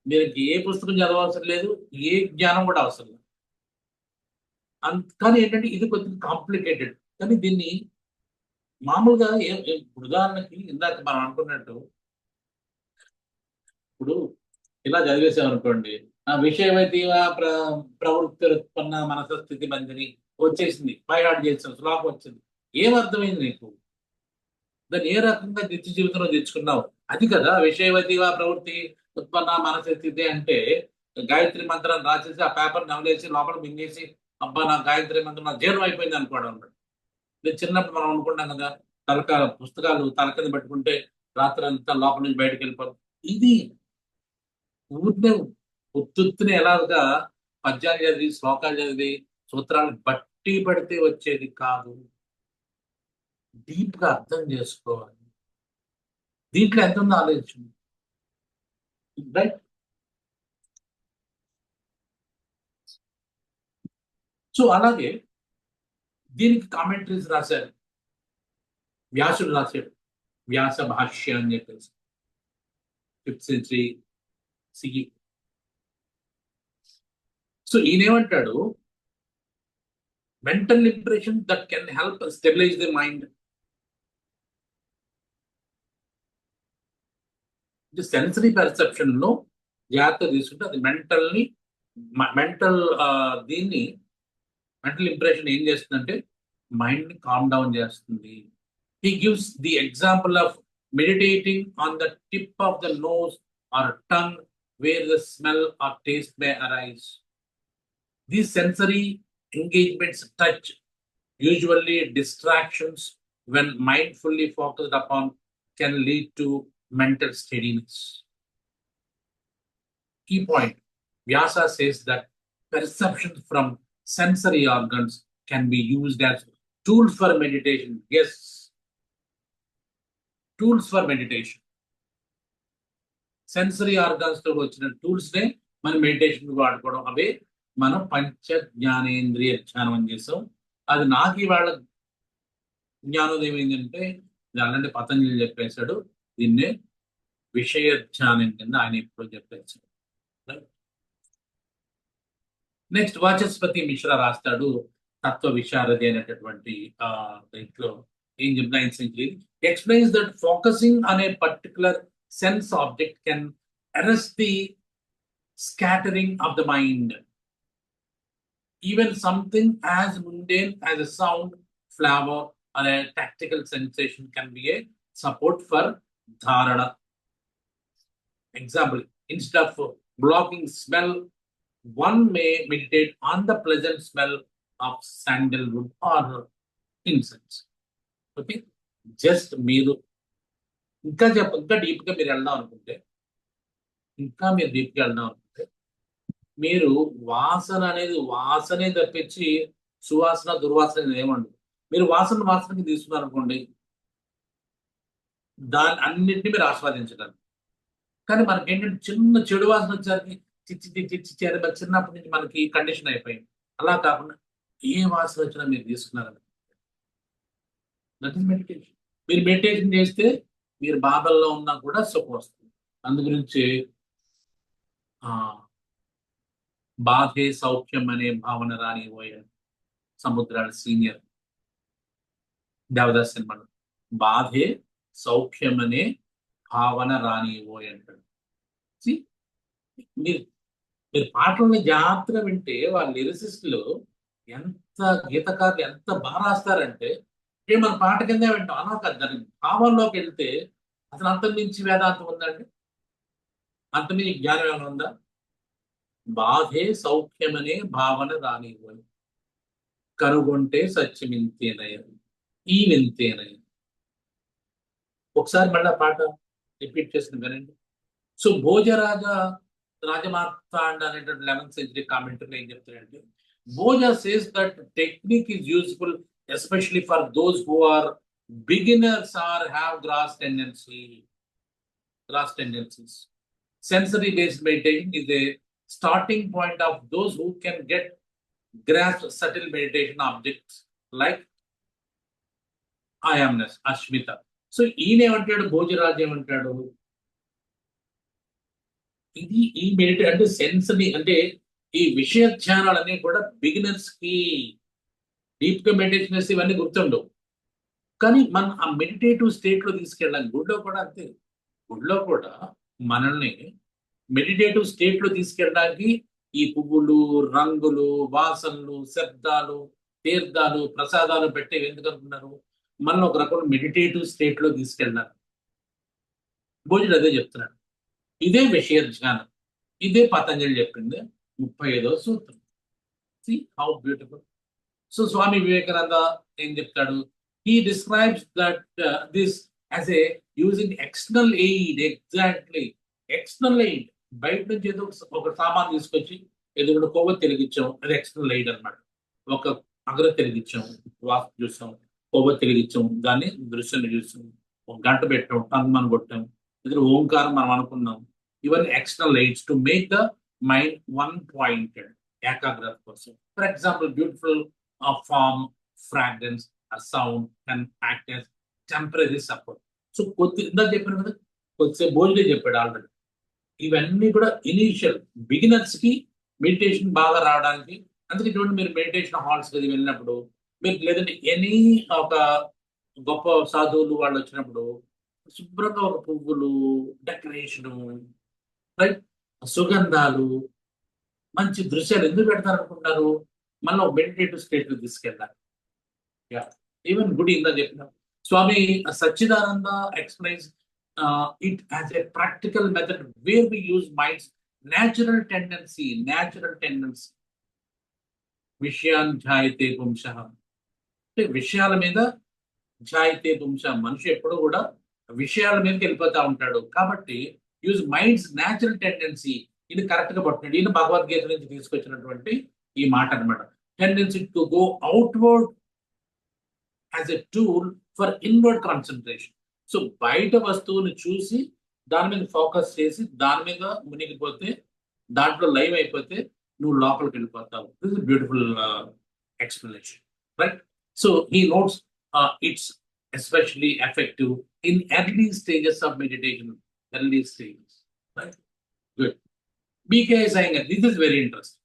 మీరు ఏ పుస్తకం చదవవసరం లేదు, ఏ జ్ఞానం కూడా అవసరం లేదు. కానీ ఏంటంటే ఇది కొంచెం కాంప్లికేటెడ్. కానీ దీన్ని మామూలుగా ఉదాహరణకి ఇందాక మనం అనుకున్నట్టు ఇప్పుడు ఇలా చదివేసాం అనుకోండి, ఆ విషయమైతీవ ప్రవృత్తి ఉత్పన్న మనస స్థితి మందిని వచ్చేసింది, బైహార్ట్ చేసాం, శ్లోకం వచ్చింది. ఏమర్థమైంది నీకు? దాన్ని ఏ రకంగా నిత్య జీవితంలో తెచ్చుకున్నావు? అది కదా విషయవతివా ప్రవృత్తి ఉత్పన్న మనస స్థితి అంటే. గాయత్రి మంత్రాన్ని రాసేసి ఆ పేపర్ నవలేసి లోపల మింగేసి అబ్బా నా గాయత్రి మంత్రం నా జీర్ణం అయిపోయింది అనుకోవడం అన్నమాట. నేను చిన్నప్పుడు మనం అనుకుంటాం కదా, పుస్తకాలు తల కింద పెట్టుకుంటే రాత్రి అంతా లోపల నుంచి బయటకు వెళ్ళిపోతాం. ఇది ఊరినే ఉత్తుత్తుని ఎలాగా పద్యాలు చదివి శ్లోకాలు చదివి సూత్రాలు బట్టి పడితే వచ్చేది కాదు. డీప్ గా అర్థం చేసుకోవాలి. దీంట్లో ఎంత ఉందో ఆలోచించండి. రైట్? సో అలాగే దీనికి కామెంటరీస్ రాశారు, వ్యాసుడు రాశాడు, వ్యాస భాష్య అని చెప్పేసి 5th century సిగి. సో ఈయనేమంటాడు, mental impression that can help stabilize the mind. Sensory perception లో జాగ్రత్త తీసుకుంటే అది మెంటల్ దీన్ని మెంటల్ ఇంప్రెషన్ ఏం చేస్తుందంటే మైండ్ ని కామ్ డౌన్ చేస్తుంది. He gives the example of meditating on the tip of the nose or tongue where the smell or taste may arise. These sensory engagements touch, usually distractions when mindfully focused upon, can lead to mental steadiness. Key point, Vyasa says that perceptions from sensory organs can be used as tools for meditation. Yes, tools for meditation. Sensory organs తో వచ్చిన టూల్స్ నే మనం మెడిటేషన్ వాడుకోవడం. అవే మనం పంచ జ్ఞానేంద్రియ ధ్యానం అని చేసాం. అది నాకు ఇవాళ జ్ఞానోదయం ఏంటంటే, అలాంటి పతంజలి చెప్పేశాడు, దీన్నే విషయ ధ్యానం కింద ఆయన ఇప్పుడు చెప్పేశాడు. నెక్స్ట్ వాచస్పతి మిశ్రా రాస్తాడు తత్వ విశారది అనేటటువంటి దీంట్లో ఏం చెప్పిన 9th century explains that focusing on a particular sense object can arrest the scattering of the mind. Even something as mundane as a sound, flavor, or a tactical sensation can be a support for dharana. Example, instead of blocking smell, one may meditate on the pleasant smell of sandalwood or incense. Okay, just మీరు ఇంకా డీప్గా మీరు వెళ్దాం అనుకుంటే, మీరు వాసన అనేది వాసనే తప్పించి సువాసన దుర్వాసన ఏమండదు. మీరు వాసనకి తీసుకున్నారు అనుకోండి, దాని అన్నింటినీ మీరు ఆస్వాదించగలరు. కానీ మనకి ఏంటంటే చిన్న చెడు వాసన వచ్చేసరికి చిచ్చి అది మరి చిన్నప్పటి నుంచి మనకి కండిషన్ అయిపోయింది. అలా కాకుండా ఏ వాసన వచ్చినా మీరు తీసుకున్నారు, దట్ ఈస్ మెడిటేషన్. మీరు మెడిటేషన్ చేస్తే మీరు బాధల్లో ఉన్నా కూడా సుఖం వస్తుంది. అందు గురించి బాధే సౌఖ్యం అనే భావన రానిపోయే సముద్రాల సీనియర్ దేవదాస్ సినిమాలో బాధే సౌఖ్యం అనే భావన రానిపోయి అంటాడు. మీరు మీరు పాటలని జాగ్రత్తగా వింటే వాళ్ళ లిరిసిస్టులు ఎంత గీతకారులు ఎంత బాగా రాస్తారంటే, మన పాట కింద వింటాం అలా కాదు, దాని భావంలోకి వెళ్తే అసలు అంతమించి వేదాంతం ఉందండి, అంతమించి జ్ఞానం ఏమైనా ఉందా? బాధే సౌఖ్యమనే భావన రానివ్వని కనుగొంటే సత్యమింతేనయ ఈ వింతేనయ. ఒకసారి మళ్ళీ పాట రిపీట్ చేసిన వినండి. సో రాజమార్తాండ అనేటువంటి 11th century కామెంటరీలో ఏం చెప్తాడంటే, Bhoja says that technique is useful especially for those who are beginners or have gross tendencies. Sensory based meditation is a starting point of those who can grasp subtle meditation objects like I amness, Ashmita. So ఈయన ఏమంటాడు, భోజరాజ్ ఏమంటాడు, ఇది ఈ మెడిటేషన్ అంటే సెన్సరీ అంటే ఈ విషయ ధ్యానాలన్నీ కూడా బిగినర్స్ కి డీప్ గా మెడిటేషన్ చేస్తే ఇవన్నీ గుర్తుండవు. కానీ మనం ఆ మెడిటేటివ్ స్టేట్ లో తీసుకెళ్ళాలి. గుడిలో కూడా అంతే, గుడిలో కూడా మనల్ని మెడిటేటివ్ స్టేట్ లో తీసుకెళ్ళడానికి ఈ పువ్వులు, రంగులు, వాసనలు, శబ్దాలు, తీర్థాలు, ప్రసాదాలు పెట్టేవి ఎందుకు అనుకున్నారు? మనల్ని ఒక రకమైన మెడిటేటివ్ స్టేట్ లో తీసుకెళ్ళాలి. భోజుడు అదే చెప్తున్నాడు. ఇదే విషయ ధ్యానం, ఇదే పతంజలి చెప్పింది 35వ సూత్రం. See how beautiful. So Swami Vivekananda ఏం చెప్తాడు, he describes that this as a using external aid. Exactly, external aid. బయట నుంచి ఏదో ఒక సామాన్ తీసుకొచ్చి ఏదో కూడా కొవ్వొత్తి వెలిగించాం, అది ఎక్స్టర్నల్ ఎయిడ్ అనమాట. ఒక అగరత్తి వెలిగించాం, వాస్తు చూసాం, కొవ్వొత్తి వెలిగించాం, దాన్ని దృశ్యం చూసాం, ఒక గంట పెట్టాం, టంగమని కొట్టాం, ఇద్దరు ఓంకారం మనం అనుకున్నాం. ఇవన్నీ external AIDS to make the mind one pointed, ఏకాగ్రత కోసం. For example, beautiful form, fragrance, a sound can act as temporary support. So ఇందాక చెప్పాను కదా, కొద్దిసేపు భోజనం చెప్పాడు ఆల్రెడీ. ఇవన్నీ కూడా ఇనీషియల్ బిగినర్స్ కి మెడిటేషన్ బాగా రావడానికి. అందుకే చూడండి, మీరు మెడిటేషన్ హాల్స్ కి వెళ్ళినప్పుడు మీరు, లేదంటే ఎనీ ఒక గొప్ప సాధువులు వాళ్ళు వచ్చినప్పుడు శుభ్రంగా ఒక పువ్వులు, డెకరేషను, రైట్, సుగంధాలు, మంచి దృశ్యాలు ఎందుకు పెడతారు అనుకుంటారు? మనలో మెడిటేటివ్ స్టేట్ లో తీసుకెళ్ళాలి. ఈవెన్ గుడి ఇందా చెప్పిన Swami Sachchidananda explains it as a practical method where we use mind's natural tendency విషయాన్ ఝాయతే పుంస. అంటే విషయాల మీద ఝాయతే పుంస, మనిషి ఎప్పుడు కూడా విషయాల మీదకి వెళ్ళిపోతా ఉంటాడు. కాబట్టి యూజ్ మైండ్స్ న్యాచురల్ టెండెన్సీ, ఇది కరెక్ట్ గా పడుతున్నాడు. ఈయన భగవద్గీత నుంచి తీసుకొచ్చినటువంటి ఈ మాట అనమాట. tendency to go outward as a tool for inward concentration. So బయట వస్తువుని చూసి దాని మీద ఫోకస్ చేసి దాని మీద మునిగిపోతే దాంట్లో లైవ్ అయిపోతే నువ్వు లోపలికి వెళ్ళిపోతావు. This is beautiful explanation, right? So ఈ notes it's especially effective in early stages of meditation, early stages, right? Good. BK Iyengar, this is very interesting.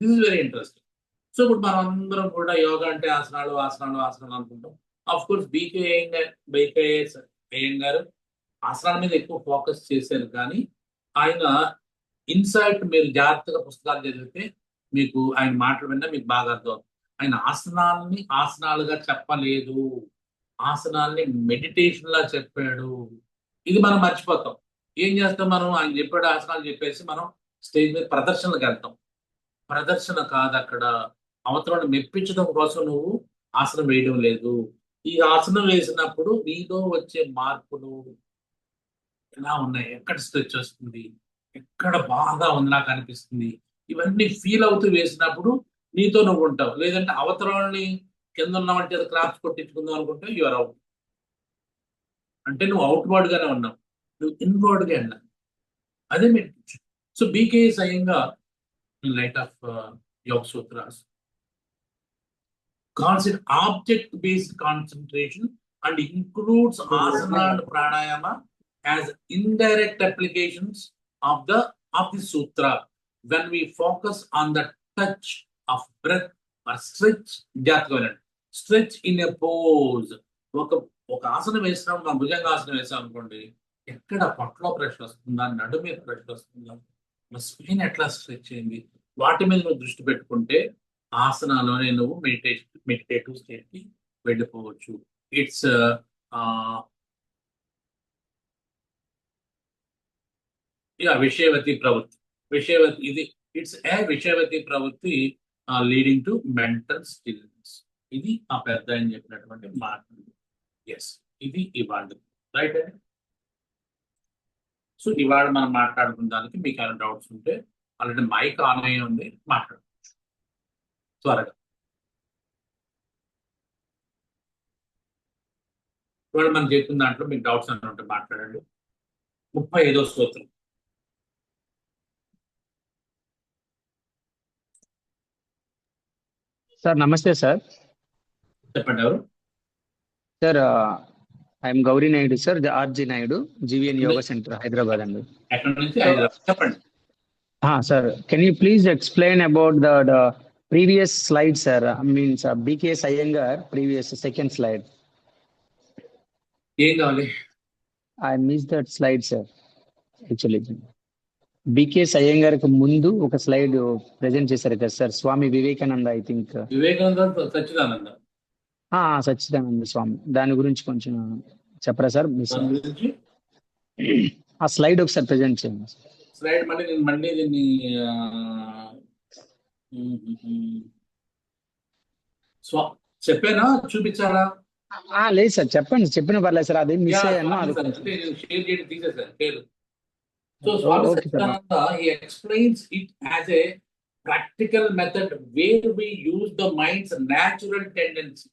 This is very interesting. So ఇప్పుడు మనం అందరం కూడా యోగా అంటే ఆసనాలు ఆసనాలు ఆసనాలు అనుకుంటాం. ఆఫ్ కోర్స్ బీకే అయ్యంగారు ఆసనాల మీద ఎక్కువ ఫోకస్ చేశారు, కానీ ఆయన ఇన్సైట్ మీరు జాగ్రత్తగా పుస్తకాలు చదివితే మీకు ఆయన మాటలు విన్నా మీకు బాగా అర్థం. ఆయన ఆసనాలని ఆసనాలుగా చెప్పలేదు, ఆసనాల్ని మెడిటేషన్ లా చెప్పాడు. ఇది మనం మర్చిపోతాం. ఏం చేస్తాం మనం? ఆయన చెప్పాడు ఆసనాలు చెప్పేసి మనం స్టేజ్ మీద ప్రదర్శనలకు వెళ్తాం. ప్రదర్శన కాదు అక్కడ. అవతలను మెప్పించడం కోసం నువ్వు ఆసనం వేయడం లేదు. ఈ ఆసనం వేసినప్పుడు నీలో వచ్చే మార్పులు ఎలా ఉన్నాయి, ఎక్కడ స్ట్రెచ్ వస్తుంది, ఎక్కడ బాగా ఉంది నాకు అనిపిస్తుంది, ఇవన్నీ ఫీల్ అవుతూ వేసినప్పుడు నీతో నువ్వు ఉంటావు. లేదంటే అవతలని కింద ఉన్నామంటే క్లాప్స్ కొట్టించుకుందాం అనుకుంటే యువర్ అవుట్. అంటే నువ్వు అవుట్వర్డ్ గానే ఉన్నావు, నువ్వు ఇన్వర్డ్ గా వెళ్ళావు. అదే మెడిటేషన్. సో బీకే స్వయంగా in light of yoga sutras calls it object-based concentration and includes asana and pranayama as indirect applications of the sutra. When we focus on the touch of breath or stretch in a pose. ఒక ఆసనం వేసినప్పుడు మనం భుజంగాసనం వేసాం అనుకోండి, ఎక్కడ పొట్టలో ప్రెషర్ వస్తుందా, నడు మీద ప్రెషర్ వస్తుందా, మన స్పైన్ ఎట్లా స్ట్రెచ్ అయింది, వాటి మీద నువ్వు దృష్టి పెట్టుకుంటే ఆసనాలోనే నువ్వు మెడిటేటివ్ స్టేట్ కి వెళ్ళిపోవచ్చు. ఇట్స్ విషయవతి ప్రవృత్తి. ఇట్స్ ఏ విషయవతి ప్రవృత్తి లీడింగ్ టు మెంటల్ స్టిల్నెస్. ఇది ఆ పెద్ద అని చెప్పినటువంటి మాట. ఎస్, ఇది ఇవాళ రైట్ అండి. సో ఇవాళ మనం మాట్లాడుకున్న దానికి మీకు ఏమైనా డౌట్స్ ఉంటే ఆల్రెడీ మైక్ ఆన్ అయ్యి ఉంది, మాట్లాడు త్వరగా. ఇవాళ మనం చెప్పిన దాంట్లో మీకు డౌట్స్ అని ఉంటే మాట్లాడండి. 35వ స్తోత్రం. సార్ నమస్తే సార్. చెప్పండి ఎవరు? Sir I'm Gauri Naidu sir, RG Naidu, GVN yoga centre Hyderabad అండి. ఎక్కడి నుంచి? హైదరాబాద్. చెప్పండి sir. Can you please explain about the previous slide sir, means BKS Iyengar previous second slide. ఏం కావాలి? I miss that slide sir. Actually BKS అయ్యంగార్కి ముందు ఒక స్లైడ్ ప్రెజెంట్ చేశారు కదా sir, Swami Vivekananda, I think. Vivekananda Sachchidananda, Sachchidananda Swami. దాని గురించి కొంచెం చెప్పరా సార్? ఆ స్లైడ్ ఒకసారి ప్రెజెంట్ చేయండి. స్లైడ్ మళ్ళీ దీన్ని చెప్పానా, చూపించాలా? లేదు సార్, చెప్పండి, చెప్పిన పర్లేదు సార్. అదే మిస్ అయ్యాను. షేర్ చేయడం తీసేసాను పేరు. So Swami Satchidananda, he explains it as a practical method where we use the mind's natural tendency.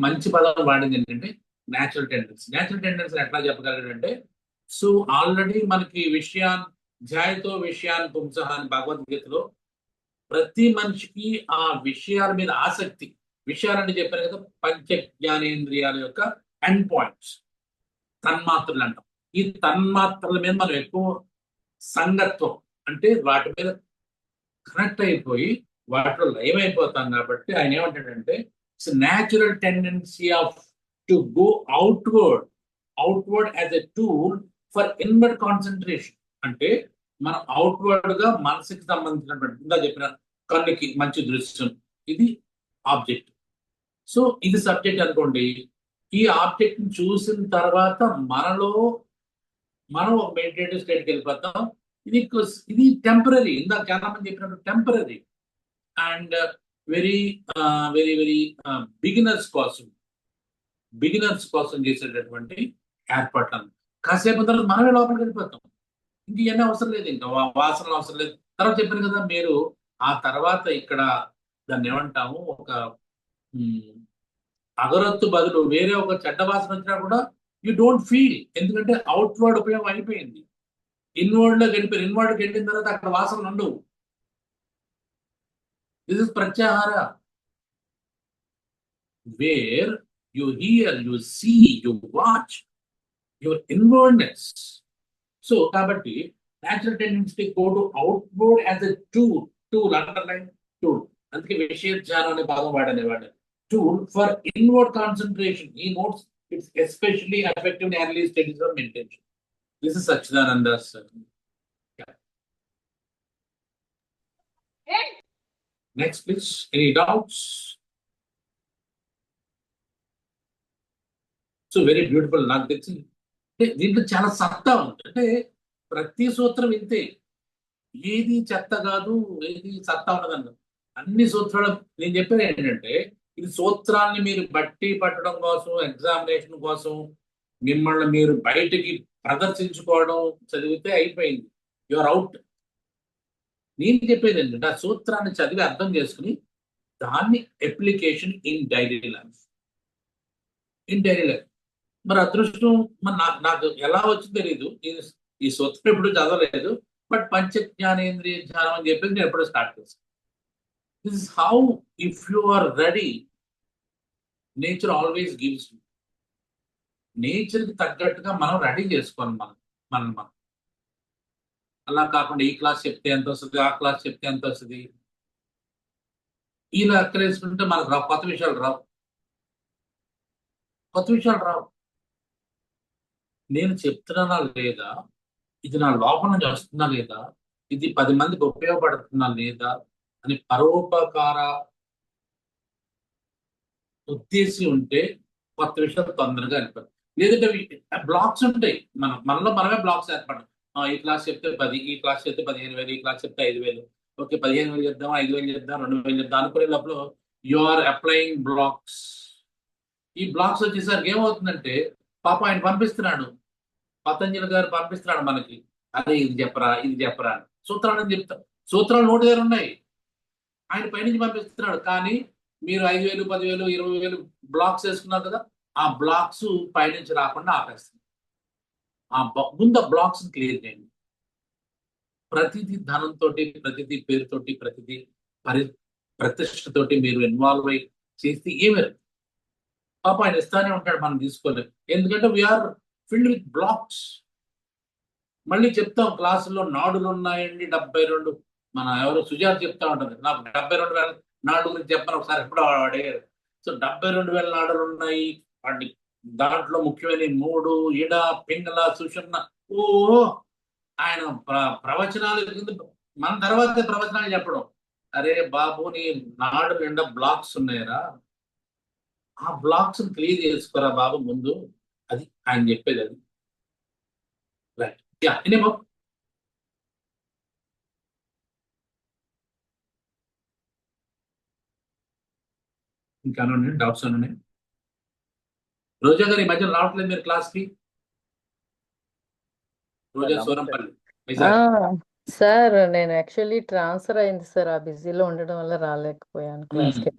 మంచి పదం వాడింది ఏంటంటే న్యాచురల్ టెండెన్సీ. న్యాచురల్ టెండెన్సీ ఎట్లా చెప్పగలరంటే, సో ఆల్రెడీ మనకి ధ్యాయతో విషయాన్ని పుంసః అని భగవద్గీతలో ప్రతి మనిషికి ఆ విషయాల మీద ఆసక్తి, విషయాలని చెప్పారు కదా, పంచ జ్ఞానేంద్రియాల యొక్క ఎండ్ పాయింట్స్, తన్మాత్రలు అంటాం. ఈ తన్మాత్రల మీద మనం ఎక్కువ సంగత్వం అంటే వాటి మీద కనెక్ట్ అయిపోయి వాటిలో లైవ్ అయిపోతాం. కాబట్టి ఆయన ఏమంటాడంటే, it's natural tendency off to go outward as a tool for inward concentration. అంటే మనం అవుట్వర్డ్ గా మనసుకి సంబంధించినటువంటి, ఇందా చెప్పిన కన్నుకి మంచి దృశ్యం, ఇది ఆబ్జెక్ట్. సో ఇది సబ్జెక్ట్ అనుకోండి. ఈ ఆబ్జెక్ట్ ని చూసిన తర్వాత మనం ఒక మెడిటేటివ్ స్టేట్కి వెళ్ళిపోతాం. ఇది టెంపరీ. ఇందాక చాలా మంది చెప్పినట్టు temporary and very very very beginners కోసం చేసేటటువంటి ఏర్పాట్లు. కాసేపు తర్వాత మనమే లోపలికి వెళ్ళిపోతాం. ఇంక ఇవన్నీ అవసరం లేదు, ఇంకా వాసనలు అవసరం లేదు. తర్వాత చెప్పాను కదా, మీరు ఆ తర్వాత ఇక్కడ దాన్ని ఏమంటాము, ఒక అగరొత్తు బదులు వేరే ఒక చెడ్డ వాసన వచ్చినా కూడా యూ డోంట్ ఫీల్, ఎందుకంటే అవుట్వర్డ్ ఉపయోగం అయిపోయింది. ఇన్వర్డ్ లోకి వెళ్ళిపోయి ఇన్వర్డ్కి వెళ్ళిన తర్వాత అక్కడ వాసనలు ఉండవు. This is pratyahara, where you hear, you see, you watch your inwardness. So కాబట్టి natural tendency go to outward as a tool, underline tool. అందుకే విషయ ధ్యానం అనే పదం వాడనేవాడు. Tool for inward concentration. He notes it's especially effective in early stages of meditation. This is Sachidananda sir. Yeah. Next please. Any doubts? So very beautiful. నాకు తెలిసి దీంట్లో చాలా సత్తా ఉంది. అంటే ప్రతి సూత్రం ఇంతే, ఏది చెత్త కాదు, ఏది సత్తా ఉండదు. అన్ని సూత్రాలు నేను చెప్పేది ఏంటంటే, ఇది సూత్రాన్ని మీరు బట్టి పట్టడం కోసం, ఎగ్జామినేషన్ కోసం మిమ్మల్ని మీరు బయటికి ప్రదర్శించుకోవడం చదివితే అయిపోయింది, యువర్ అవుట్. నేను చెప్పేది ఏంటంటే ఆ సూత్రాన్ని చదివి అర్థం చేసుకుని దాన్ని అప్లికేషన్ ఇన్ డైలీ లైఫ్. మరి అదృష్టం మరి నాకు ఎలా వచ్చిందో తెలియదు. నేను ఈ సూత్రం ఎప్పుడు చదవలేదు, బట్ పంచ జ్ఞానేంద్రియ ధ్యానం అని చెప్పేసి నేను ఎప్పుడో స్టార్ట్ చేశాను. This is how, if you are ready, nature always gives you. నేచర్కి తగ్గట్టుగా మనం రెడీ చేసుకోవాలి మనం. అలా కాకుండా ఈ క్లాస్ చెప్తే ఎంత వస్తుంది, ఆ క్లాస్ చెప్తే ఎంత వస్తుంది, ఇలా ఎక్కలేసుకుంటే మనకు రావు, కొత్త విషయాలు రావు. నేను చెప్తున్నానా లేదా, ఇది నా లోపల నుంచి వస్తుందా లేదా, ఇది 10 మందికి ఉపయోగపడుతుందా లేదా అని పరోపకార ఉద్దేశం ఉంటే కొత్త విషయాలు తొందరగా వెళ్ళిపోతాయి. లేదంటే బ్లాక్స్ ఉంటాయి, మనలో మనమే బ్లాక్స్ ఏర్పడతాం. ఈ క్లాస్ చెప్తే 10, ఈ క్లాస్ చెప్తే 15,000, ఈ క్లాస్ చెప్తే 5,000, ఓకే 15,000 చెప్దాం, 5,000 చెప్దాం, 2,000 చెప్దాం అనుకునే లోపల యు ఆర్ అప్లయింగ్ బ్లాక్స్. ఈ బ్లాక్స్ వచ్చేసరికి ఏమవుతుందంటే, పాప ఆయన పంపిస్తున్నాడు, పతంజలి గారు పంపిస్తున్నాడు మనకి, అదే ఇది చెప్పరా అని సూత్రాలు అని చెప్తారు. సూత్రాలు 100 దగ్గర ఉన్నాయి, ఆయన పైనుంచి పంపిస్తున్నాడు. కానీ మీరు 5,000, 10,000, 20,000 బ్లాక్స్ వేసుకున్నారు కదా, ఆ బ్లాక్స్ పైనుంచి రాకుండా ఆపేస్తుంది. ముందు ఆ బ్లాక్స్ క్లియర్ చేయండి. ప్రతిదీ ధనంతో, ప్రతిదీ పేరుతోటి, ప్రతిదీ ప్రతిష్టతోటి మీరు ఇన్వాల్వ్ అయ్యి చేస్తే ఏమి పాప ఆయన ఇస్తానే ఉంటాడు, మనం తీసుకోలేదు. ఎందుకంటే వీఆర్ ఫిల్డ్ విత్ బ్లాక్స్. మళ్ళీ చెప్తాం క్లాసులో, నాడులు ఉన్నాయండి 72. మన ఎవరు సుజాత చెప్తా ఉంటుంది, నాకు 72,000 నాడు గురించి చెప్పని ఒకసారి ఎప్పుడో అడిగారు. సో 72,000 నాడులు ఉన్నాయి, వాటి దాంట్లో ముఖ్యమైన 3 ఇడ, పింగళ, సుషుమ్న. ఓ ఆయన ప్రవచనాలు మన తర్వాత ప్రవచనాలు చెప్పడం. అరే బాబు, నీ నాడు నిండా బ్లాక్స్ ఉన్నాయరా, ఆ బ్లాక్స్ క్లియర్ చేసుకోరా బాబు ముందు, అది ఆయన చెప్పేది. అది రైట్. యా, ఎనీమో ఇంకా డౌట్స్ ఉన్నాయి? రోజా గారు ఈ మధ్యన రావట్లేదు మీరు క్లాస్కి? రోజా సూరంపల్లి సార్, నేను యాక్చువల్లీ ట్రాన్స్ఫర్ అయింది సార్, ఆ బిజీలో ఉండడం వల్ల రాలేకపోయాను క్లాస్కి.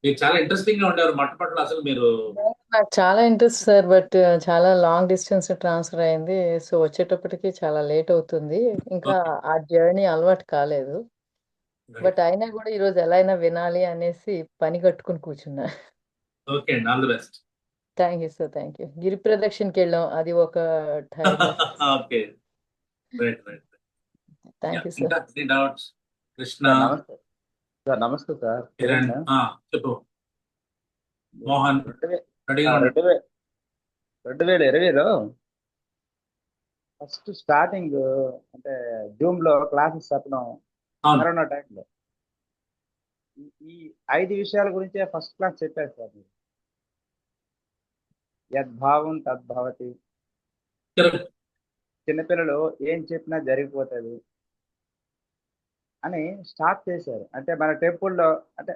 మీరు చాలా ఇంట్రెస్టింగ్ గా ఉండేవారు మొట్టమొదటి అసలు మీరు. నాకు చాలా ఇంట్రెస్ట్ సార్, బట్ చాలా లాంగ్ డిస్టెన్స్ ట్రాన్స్ఫర్ అయింది. సో వచ్చేటప్పటికి చాలా లేట్ అవుతుంది, ఇంకా ఆ జర్నీ అలవాటు కాలేదు. బట్ అయినా కూడా ఈరోజు ఎలా అయినా వినాలి అనేసి పని కట్టుకుని కూర్చున్నా. ఓకే అండి, all the best. Thank you sir, thank you. గిరి ప్రదక్షిణకి వెళ్ళాం, అది ఒక okay, right. Thank you sir. ఇంకా డౌట్స్? కృష్ణ. నమస్తే సార్. కిరణ్, చెప్పు. మోహన్. 2020లో ఫస్ట్ స్టార్టింగ్ అంటే జూమ్ లో క్లాసెస్ చెప్పడం, కరోనా టైంలో ఈ 5 విషయాల గురించే ఫస్ట్ క్లాస్ చెప్పారు సార్ మీరు. యద్భావం తద్భవతి, చిన్నపిల్లలు ఏం చెప్పినా జరిగిపోతుంది అని స్టార్ట్ చేశారు. అంటే మన టెంపుల్లో అంటే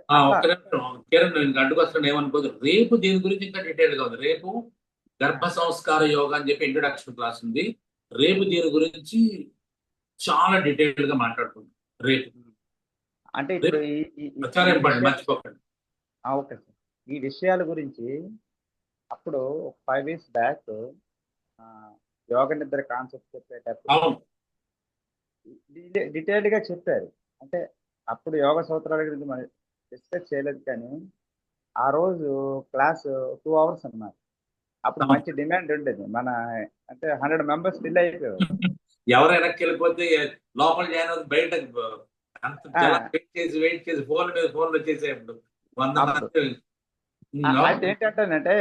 కిరణ్ అడ్డుకొస్తాను ఏమనుకోదు. రేపు దీని గురించి ఇంకా డీటెయిల్ గా ఉంది. రేపు గర్భ సంస్కార యోగా అని చెప్పి ఇంట్రొడక్షన్ క్లాస్ ఉంది. రేపు దీని గురించి చాలా డీటెయిల్ గా మాట్లాడుకుంటాం రేపు. అంటే ఇప్పుడు చాలా ఈ ఇంపార్టెంట్, విషయాలు మర్చిపోకండి. Okay sir. ఈ విషయాల గురించి అప్పుడు 5 years బ్యాక్ యోగ నిద్ర కాన్సెప్ట్ చెప్పేటప్పుడు అవును డీటెయిల్డ్ గా చెప్పారు. అంటే అప్పుడు యోగ సూత్రాల గురించి మనం డిస్కస్ చేయలేదు, కానీ ఆ రోజు క్లాస్ 2 hours అన్నమాట. అప్పుడు అవును. మంచి డిమాండ్ ఉండేది. మన అంటే 100 members ఫిల్ అయిపోయారు. ఎవరు వెనక్కి వెళ్ళిపోతే లోపల జాయిన్ అవుతుంది, బయట అంత ఆ, జలా వెయిట్ చేసి ఫోన్ మీద ఫోన్లు వచ్చేసేప్పుడు 100 అప్పుడు మంది. అయితే ఏంటంటేనంటే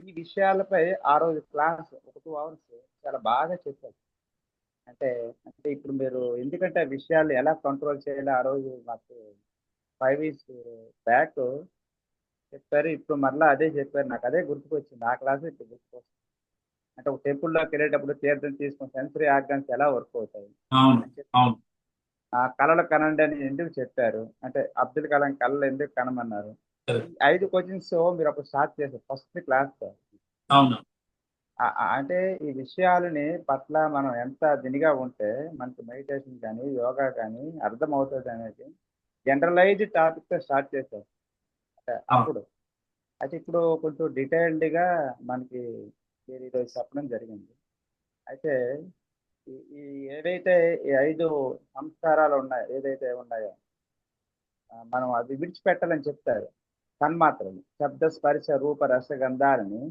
ఈ విషయాలపై ఆ రోజు క్లాస్ ఒక 2 hours చాలా బాగా చెప్పారు. అంటే అంటే ఇప్పుడు మీరు ఎందుకంటే ఆ విషయాలు ఎలా కంట్రోల్ చేయాలో ఆ రోజు మాకు 5 years బ్యాక్ చెప్పారు. ఇప్పుడు మరలా అదే చెప్పారు. నాకు అదే గుర్తుకొచ్చింది. ఆ క్లాస్ ఇప్పుడు గుర్తుకొస్తుంది. అంటే ఒక టెంపుల్లోకి వెళ్ళేటప్పుడు తీర్థం తీసుకుని సెన్సరీ ఆర్గాన్స్ ఎలా వర్క్ అవుతాయి అవును అని చెప్పి అవును ఆ కళలు కనండి అని ఎందుకు చెప్పారు, అంటే అబ్దుల్ కలాం కళలు ఎందుకు కనమన్నారు. correct. ఈ 5 క్వశ్చన్స్ మీరు అప్పుడు స్టార్ట్ చేశారు ఫస్ట్ క్లాస్. అవును అంటే ఈ విషయాలని పట్ల మనం ఎంత దినిగా ఉంటే మనకి మెడిటేషన్ కానీ యోగా కానీ అర్థం అవుతుంది అనేది జనరలైజ్డ్ టాపిక్ తో స్టార్ట్ చేశారు. అంటే అవును అప్పుడు అయితే ఇప్పుడు కొంచెం డీటెయిల్డ్గా మనకి మీరు ఈరోజు చెప్పడం జరిగింది. అయితే ఈ ఏదైతే ఈ 5 సంస్కారాలు ఉన్నాయి, ఏదైతే ఉన్నాయో మనం అది విడిచిపెట్టాలని చెప్తారు. తన్మాత్రలు శబ్ద స్పర్శ రూప రసగంధాలని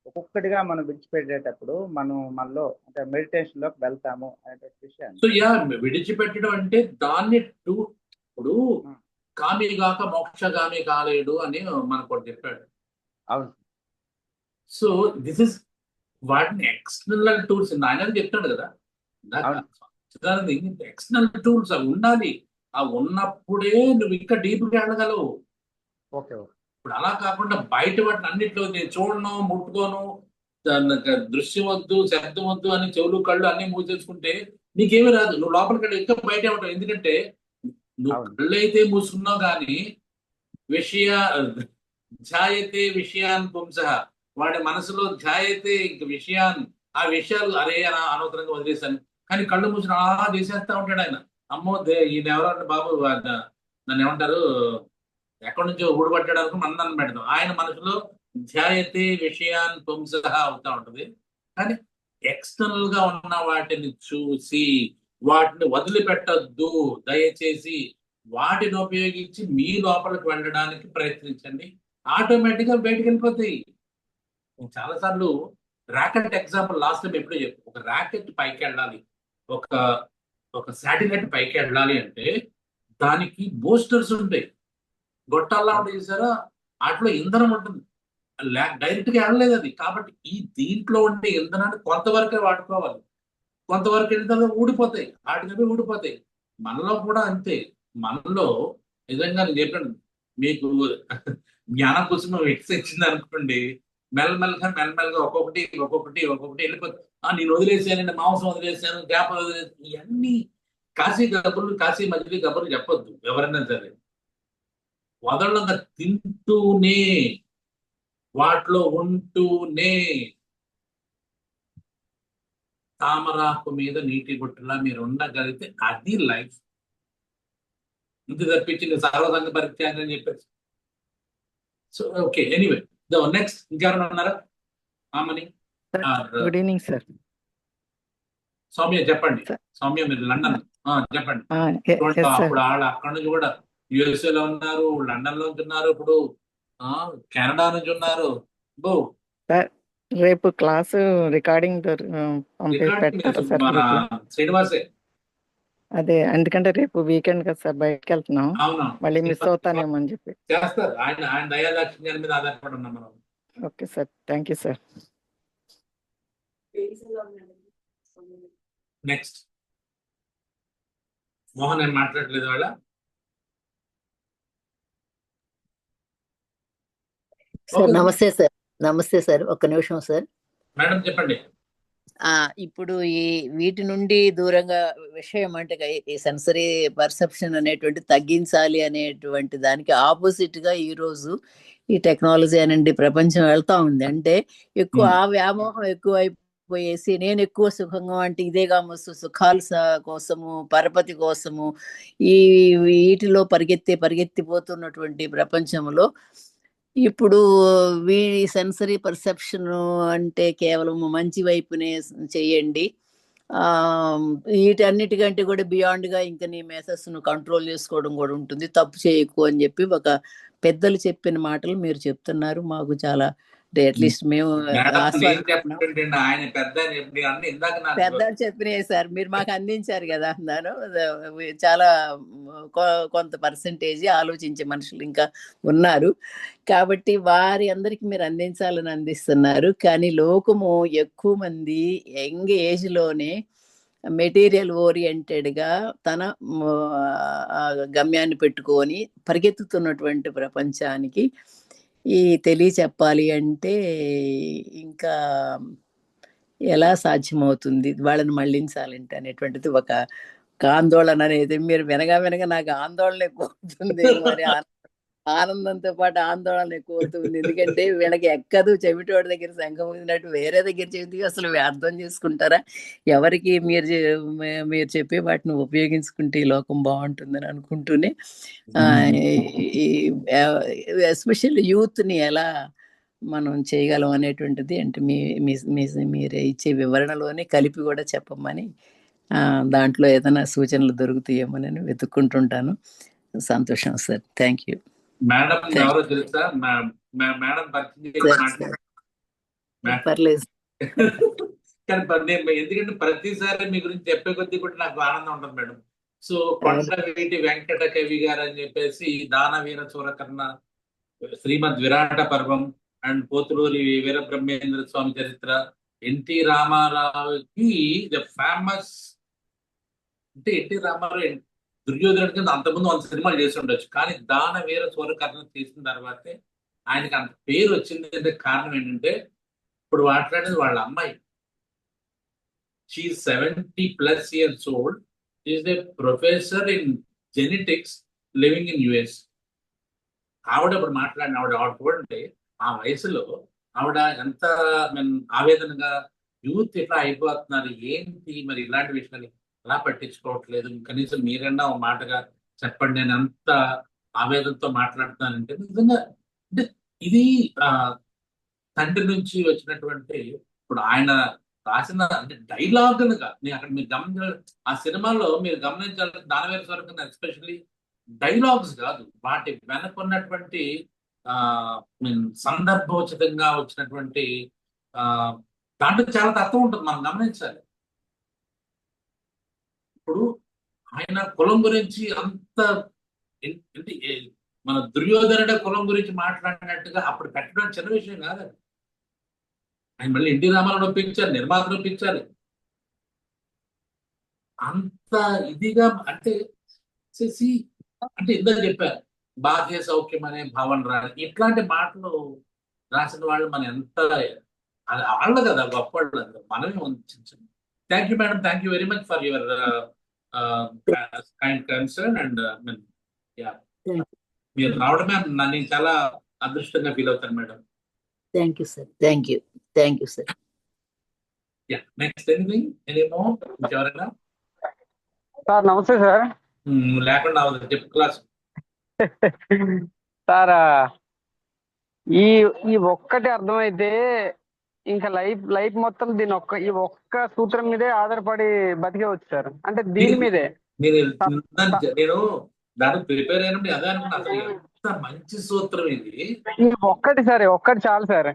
ఒక్కొక్కటిగా మనం విడిచిపెట్టేటప్పుడు మనం మనలో అంటే మెడిటేషన్ లోకి వెళ్తాము అనే విషయాన్ని. సో విడిచిపెట్టడం అంటే దాన్ని ఇప్పుడు ఉం. కామి గాక మోక్షగామి కాలేడు అని మనకు ఒకటి చెప్పాడు. అవును సో దిస్ ఇస్ వాటిని ఎక్స్టర్నల్ టూల్స్ ఆయన చెప్తాడు కదా, అవును ఎక్స్టర్నల్ టూల్స్ అవి ఉండాలి. ఆ ఉన్నప్పుడే నువ్వు ఇంకా డీప్గా వెళ్ళగలవు. ఓకే ఓకే ఇప్పుడు అలా కాకుండా బయట వాటిని అన్నిట్లో నేను చూడను ముట్టుకోను, నాకు దృశ్యం వద్దు శబ్దం వద్దు అని చెవులు కళ్ళు అన్ని మూసేసుకుంటే నీకేమీ రాదు. నువ్వు లోపలికి వెళ్ళి ఇంకా బయటే ఉంటావు. ఎందుకంటే నువ్వు అవును కళ్ళు అయితే మూసుకున్నావు కానీ విషయ ధ్యాయతే విషయాన్ పుంస, వాడి మనసులో ధ్యాయతే ఇంక విషయాన్, ఆ విషయాలు అరే అనవసరంగా వదిలేశాను కానీ కళ్ళు మూసిన అలా చేసేస్తా ఉంటాడు ఆయన. అమ్మో ఈయన ఎవరో అంటే బాబు నన్ను ఏమంటారు ఎక్కడి నుంచో ఊడబట్టడానికి మందం పెడతాం. ఆయన మనసులో ధ్యాయతే విషయాన్ పుంస అవుతా ఉంటది. కానీ ఎక్స్టర్నల్ గా ఉన్న వాటిని చూసి వాటిని వదిలిపెట్టద్దు. దయచేసి వాటిని ఉపయోగించి మీ లోపలికి వెళ్ళడానికి ప్రయత్నించండి. ఆటోమేటిక్ గా బయటకు వెళ్ళిపోతాయి. చాలా సార్లు ర్యాకెట్ ఎగ్జాంపుల్ లాస్ట్ టైం ఎప్పుడో చెప్పు. ఒక ర్యాకెట్ పైకి వెళ్ళాలి, ఒక ఒక శాటిలైట్ పైకి వెళ్ళాలి అంటే దానికి బూస్టర్స్ ఉంటాయి, గొట్టాల్లా ఉంటాయి చూసారా, వాటిలో ఇంధనం ఉంటుంది. డైరెక్ట్ గా వెళ్ళలేదు అది. కాబట్టి దీంట్లో ఉండే ఇంధనాన్ని కొంతవరకే వాడుకోవాలి. కొంతవరకు వెళ్ళిన ఊడిపోతాయి, వాటికవి ఊడిపోతాయి. మనలో కూడా అంతే. మనలో నిజంగా నేను చెప్పాను మీకు జ్ఞాన కుసుమం ఎక్కించింది అనుకోండి, మెల్లమెల్లగా ఒక్కొక్కటి ఒక్కొక్కటి ఒక్కొక్కటి వెళ్ళిపోతుంది. నేను వదిలేసానండి, మాంసం వదిలేసాను, చేపలు వదిలేసాను, ఇవన్నీ కాశీ మజిలీ కబుర్లు చెప్పొద్దు ఎవరైనా సరే. వదలంగా తింటూనే వాటిలో ఉంటూనే తామరాకు మీద నీటి బొట్టులా మీరు ఉండగలిగితే అది లైఫ్. ఇంత తప్పించి నేను సర్వసంగ పరిత్యాగం అని చెప్పేసి. సో ఓకే, ఎనీవే నెక్స్ట్ ఇంకెవరైనా ఉన్నారా? మనీ గుడ్ ఈవినింగ్ సార్. సౌమ్య చెప్పండి. Sir. సౌమ్య మీరు లండన్ చెప్పండి. Yes sir. అప్పుడు వాళ్ళు అక్కడ నుంచి కూడా USA లో ఉన్నారు, లండన్ లో ఉంటున్నారు, ఇప్పుడు కెనడా నుంచి ఉన్నారు. సార్ రేపు క్లాసు రికార్డింగ్ పెడతారా సార్ మన గ్రూప్ లో? శ్రీనివాసే. అదే ఎందుకంటే రేపు వీకెండ్ కదా సార్, బయటకు వెళ్తున్నాం, అవునా, మళ్ళీ మిస్ అవుతానేమో అని చెప్పి. చేస్తారు. ఆయన దయాదాక్షిణ్యాల మీద ఆధారపడి ఉన్నాం మనం. Okay sir, thank you sir. Next Mohan ఏం మాట్లాడలేదు వాళ్ళ. సార్ నమస్తే సార్. నమస్తే సార్, ఒక్క నిమిషం సార్. మేడం చెప్పండి. ఇప్పుడు ఈ వీటి నుండి దూరంగా విషయం అంటే ఈ సెన్సరీ పర్సెప్షన్ అనేటువంటి తగ్గించాలి అనేటువంటి దానికి ఆపోజిట్ గా ఈ రోజు ఈ టెక్నాలజీ అనండి ప్రపంచం వెళ్తా ఉంది. అంటే ఎక్కువ ఆ వ్యామోహం ఎక్కువ పోయేసి నేను ఎక్కువ సుఖంగా అంటే ఇదేగా సుఖాలు కోసము పరపతి కోసము ఈ వీటిలో పరిగెత్తిపోతున్నటువంటి ప్రపంచంలో ఇప్పుడు వీడి సెన్సరీ పర్సెప్షన్ అంటే కేవలం మంచి వైపునే చేయండి, వీటన్నిటికంటే కూడా బియాండ్గా ఇంకా నీ మెథడ్స్ను కంట్రోల్ చేసుకోవడం కూడా ఉంటుంది, తప్పు చేయకు అని చెప్పి ఒక పెద్దలు చెప్పిన మాటలు మీరు చెప్తున్నారు. మాకు చాలా అట్లీస్ట్ మేము ఆస్వాదిస్తున్నాం. ఆయన పెద్ద ఇందాక నాకు పెద్దలు చెప్పినాయి సార్, మీరు మాకు అందించారు కదా అన్నాను. చాలా కొంత పర్సంటేజ్ ఆలోచించే మనుషులు ఇంకా ఉన్నారు కాబట్టి వారి అందరికి మీరు అందించాలని అందిస్తున్నారు. కానీ లోకము ఎక్కువ మంది యంగ్ ఏజ్లోనే మెటీరియల్ ఓరియంటెడ్గా తన గమ్యాన్ని పెట్టుకొని పరిగెత్తుతున్నటువంటి ప్రపంచానికి ఈ తెలియచెప్పాలి అంటే ఇంకా ఎలా సాధ్యమవుతుంది, వాళ్ళని మళ్ళించాలంటే అనేటువంటిది ఒక ఆందోళన అనేది. మీరు వినగా నాకు ఆందోళన ఎక్కువ అవుతుంది, మరి ఆనందంతో పాటు ఆందోళన ఎక్కువ అవుతుంది. ఎందుకంటే వీళ్ళకి ఎక్కదు, చెవిటోడి దగ్గర శంఖం ఊదినట్టు వేరే దగ్గర చెబితే అసలు అర్థం చేసుకుంటారా? ఎవరికి మీరు చెప్పే వాటిని ఉపయోగించుకుంటే ఈ లోకం బాగుంటుందని అనుకుంటూనే ఎస్పెషల్లీ యూత్ని ఎలా మనం చేయగలం అనేటువంటిది అంటే మీరే ఇచ్చే వివరణలోనే కలిపి కూడా చెప్పమని, దాంట్లో ఏదైనా సూచనలు దొరుకుతాయేమోనని వెతుక్కుంటుంటాను. సంతోషం సార్, థ్యాంక్ యూ. మేడం ఎవరో తెలుసా? మేడం పర్లేదు. కానీ ఎందుకంటే ప్రతిసారి మీ గురించి చెప్పే కొద్దీ కూడా నాకు ఆనందం ఉంటుంది మేడం. సో కొండవీటి వెంకట కవి గారు అని చెప్పేసి దానవీర సూరకర్ణ, శ్రీమద్ విరాట పర్వం అండ్ పోతులూరి వీరబ్రహ్మేంద్ర స్వామి చరిత్ర, ఎన్టీ రామారావుకి ద ఫేమస్ అంటే ఎన్టీ రామారావు దుర్యోధనుడి కింద అంతకుముందు 100 సినిమాలు చేసి ఉండొచ్చు, కానీ దానవీర సూరకర్ణ తీసిన తర్వాతే ఆయనకి అంత పేరు వచ్చింది. అంటే కారణం ఏంటంటే ఇప్పుడు మాట్లాడేది వాళ్ళ అమ్మాయి. She 70+ years old. Is a professor in genetics living in US. ఆవిడ ఇప్పుడు మాట్లాడిన ఆవిడ చూడండి, ఆ వయసులో ఆవిడ ఎంత ఆవేదనగా యూత్ ఇట్లా అయిపోతున్నారు ఏంటి మరి ఇలాంటి విషయాలు ఎలా పట్టించుకోవట్లేదు, కనీసం మీరన్నా ఒక మాటగా చెప్పండి, నేను అంత ఆవేదనతో మాట్లాడుతున్నానంటే నిజంగా అంటే ఇది తండ్రి నుంచి వచ్చినటువంటి ఇప్పుడు ఆయన రాసిన అంటే డైలాగులుగా నేను అక్కడ మీరు ఆ సినిమాలో మీరు గమనించాలి, దానవీర సూరకర్ణ ఎస్పెషల్లీ డైలాగ్స్ కాదు, వాటి వెనకున్నటువంటి సందర్భోచితంగా వచ్చినటువంటి దాంట్లో చాలా తత్వం ఉంటుంది, మనం గమనించాలి. ఇప్పుడు ఆయన కులం గురించి అంత మన దుర్యోధనుడ కులం గురించి మాట్లాడినట్టుగా అప్పుడు పెట్టడం చిన్న విషయం కాదండి. ఆయన మళ్ళీ ఎన్టీ రామారావు ఒప్పించారు, నిర్మాతలు ఒప్పించాలి, అంత ఇదిగా అంటే చేసి అంటే ఇందాక చెప్పారు బాహ్య సౌఖ్యం అనే భావన రాని ఇట్లాంటి మాటలు రాసిన వాళ్ళు మన ఎంత వాళ్ళు కదా గొప్పవాళ్ళు, మనమే ఉంచాం. Thank you madam, thank you very much for your kind concern and మీరు రావడమే నేను చాలా అదృష్టంగా ఫీల్ అవుతాను madam. Thank you sir, thank you sir. Next anything any more ఎవరైనా సార్? నమస్తే సార్. లేకుండా చెప్పు క్లాస్ సార్. ఈ ఒక్కటి అర్థమైతే ఇంకా లైఫ్ మొత్తం ఈ ఒక్క సూత్రం మీదే ఆధారపడి బతికేవచ్చు సార్. అంటే దీని మీదే నేను దానికి ప్రిపేర్ అయినప్పుడు అదే అనుకున్నా, అసలు ఎంత మంచి సూత్రం ఇది. ఈ ఒక్కటి సార్, ఒక్కటి చాలు సార్.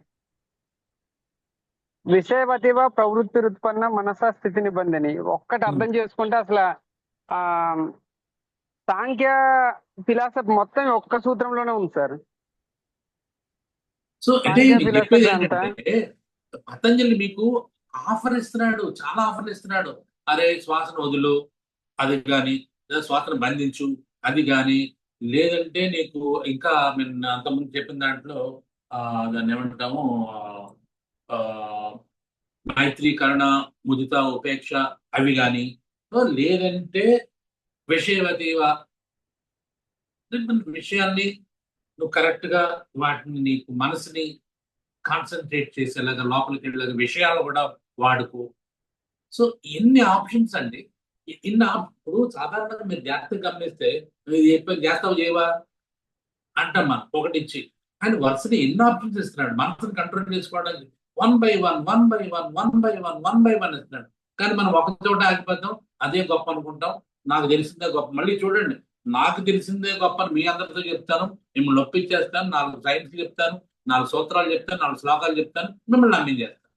విషయవతివ ప్రవృత్తి ఉత్పన్న మనసా స్థితి నిబంధని ఒక్కటి అర్థం చేసుకుంటే అసలు సాంఖ్య ఫిలాసఫీ మొత్తం ఒక్క సూత్రంలోనే ఉంది సార్. సో అంటే పతంజలి మీకు ఆఫర్ ఇస్తున్నాడు, చాలా ఆఫర్లు ఇస్తున్నాడు. అరే శ్వాసను వదులు అది కానీ, శ్వాసను బంధించు అది కానీ, లేదంటే నీకు ఇంకా అంతకుముందు చెప్పిన దాంట్లో దాన్ని ఏమంటాము మైత్రి, కరుణ, ముదిత, ఉపేక్ష అవి కానీ, లేదంటే విషయవతివా విషయాన్ని నువ్వు కరెక్ట్ గా వాటిని నీకు మనసుని కాన్సన్ట్రేట్ చేసేలాగా లోపలికి వెళ్ళేలాగా విషయాలు కూడా వాడుకో. సో ఎన్ని ఆప్షన్స్ అండి. ఇప్పుడు సాధారణంగా మీరు జాగ్రత్తగా గమనిస్తే ఇది చెప్పి చేస్తావు చేయవా అంటాం మనం ఒకటిచ్చి. ఆయన వరుసగా ఎన్ని ఆప్షన్స్ ఇస్తున్నాడు మనసుని కంట్రోల్ చేసుకోవడానికి. 1 by 1 ఇస్తున్నాడు. కానీ మనం ఒక చోట ఆగిపోతాం, అదే గొప్ప అనుకుంటాం. నాకు తెలిసిందే గొప్ప. మళ్ళీ చూడండి, నాకు తెలిసిందే గొప్ప అని మీ అందరితో చెప్తాను, మిమ్మల్ని ఒప్పించేస్తాను, 4 సైన్స్ చెప్తాను, 4 సూత్రాలు చెప్తాను, 4 శ్లోకాలు చెప్తాను, మిమ్మల్ని నమ్మించేస్తాను.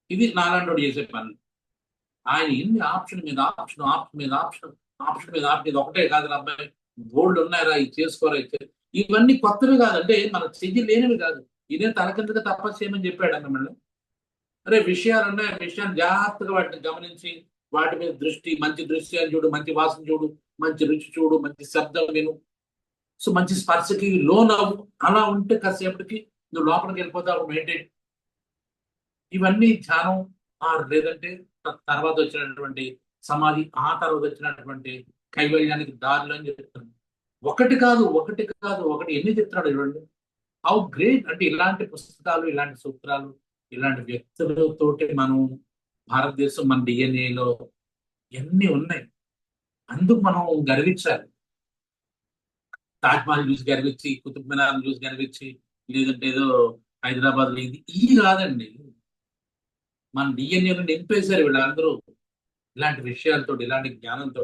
ఇది నాలాంటి చేసే పని. ఆయన ఎన్ని ఆప్షన్ మీద ఆప్షన్, ఆప్షన్ మీద ఆప్షన్, ఆప్షన్ మీద ఆప్షన్. ఇది ఒకటే కాదు అబ్బాయి, బోల్డ్ ఉన్నాయరా, ఇది చేసుకోరా, ఇవన్నీ కొత్తవి కాదంటే మన చెయ్యలేనివి కాదు. ఇదే తన కిందగా తపస్సు చేయమని చెప్పాడు మిమ్మల్ని. అరే విషయాలు ఉన్నాయి, విషయాన్ని జాగ్రత్తగా వాటిని గమనించి వాటి మీద దృష్టి, మంచి దృశ్యాన్ని చూడు, మంచి వాసన చూడు, మంచి రుచి చూడు, మంచి శబ్దం విను, సో మంచి స్పర్శకి లోనవ్వు. అలా ఉంటే కాసేపటికి నువ్వు లోపలికి వెళ్ళిపోతావు. మెయింటైన్ ఇవన్నీ ధ్యానం లేదంటే తర్వాత వచ్చినటువంటి సమాధి, ఆ తర్వాత వచ్చినటువంటి కైవల్యానికి దారులు అని చెప్తాను. ఒకటి కాదు ఎన్ని చెప్తున్నాడు చూడండి. హౌ గ్రేట్ అంటే ఇలాంటి పుస్తకాలు, ఇలాంటి సూత్రాలు, ఇలాంటి వ్యక్తులతోటి మనం భారతదేశం మన డిఎన్ఏలో ఎన్ని ఉన్నాయి. అందుకు మనం గర్వించాలి. తాజ్మహల్ చూసి గర్వించి, కుతుబ్ మినార్ చూసి గర్వించి, లేదంటే ఏదో హైదరాబాద్ ఇది కాదండి. మన డిఎన్ఏలో నింపేశారు వీళ్ళందరూ ఇలాంటి విషయాలతో, ఇలాంటి జ్ఞానంతో.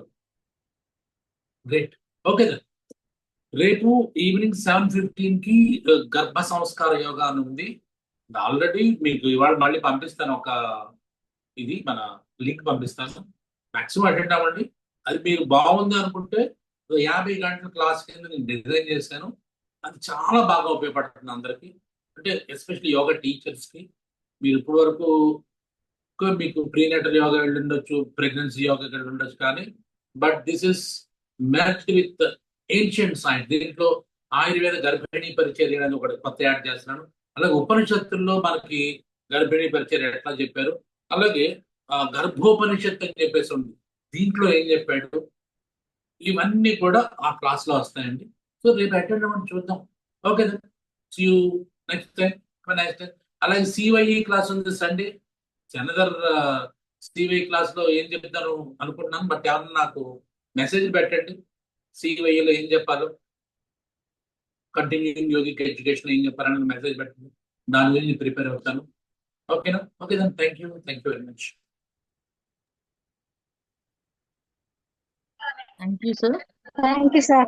గ్రేట్. ఓకే సార్, రేపు ఈవినింగ్ 7:15కి గర్భ సంస్కార యోగా అని ఉంది. ఆల్రెడీ మీకు ఇవాళ మళ్ళీ పంపిస్తాను, ఒక ఇది మన లింక్ పంపిస్తాను. మాక్సిమం అటెండ్ అవ్వండి. అది మీరు బాగుంది అనుకుంటే 50 గంటల క్లాస్ కింద నేను డిజైన్ చేశాను. అది చాలా బాగా ఉపయోగపడుతుంది అందరికీ. అంటే ఎస్పెషల్లీ యోగా టీచర్స్కి. మీరు ఇప్పటి వరకు మీకు ప్రీనేటల్ యోగా వెళ్ళి ఉండొచ్చు, ప్రెగ్నెన్సీ యోగా వెళ్ళి ఉండొచ్చు, కానీ but this is matched with ancient science. దీంట్లో ఆయుర్వేద గర్భిణీ పరిచర్య అనేది ఒకటి కొత్త యాడ్ చేస్తున్నాను. అలాగే ఉపనిషత్తుల్లో మనకి గర్భిణీ పరిచర్య ఎట్లా చెప్పారు, అలాగే గర్భోపనిషత్తు అని చెప్పేసి ఉంది, దీంట్లో ఏం చెప్పాడు, ఇవన్నీ కూడా ఆ క్లాస్ లో వస్తాయండి. సో రేపు అటెండ్ అవ్వండి, చూద్దాం. Okay sir, see you next time. అలాగే సివైఈ క్లాస్ ఉంది సండే. అనదర్ సివై క్లాస్ లో ఏం చెప్తాను అనుకుంటున్నాను, బట్ ఏమన్నా నాకు మెసేజ్ పెట్టండి. సివైలో ఏం చెప్పాలో, కంటిన్యూయింగ్ యోగిక్ ఎడ్యుకేషన్ ఏం చెప్పాలని మెసేజ్ పెట్టండి. దాని గురించి ప్రిపేర్ అవుతాను. ఓకేనా? Okay then, thank you very much. Thank you, sir. Thank you, sir.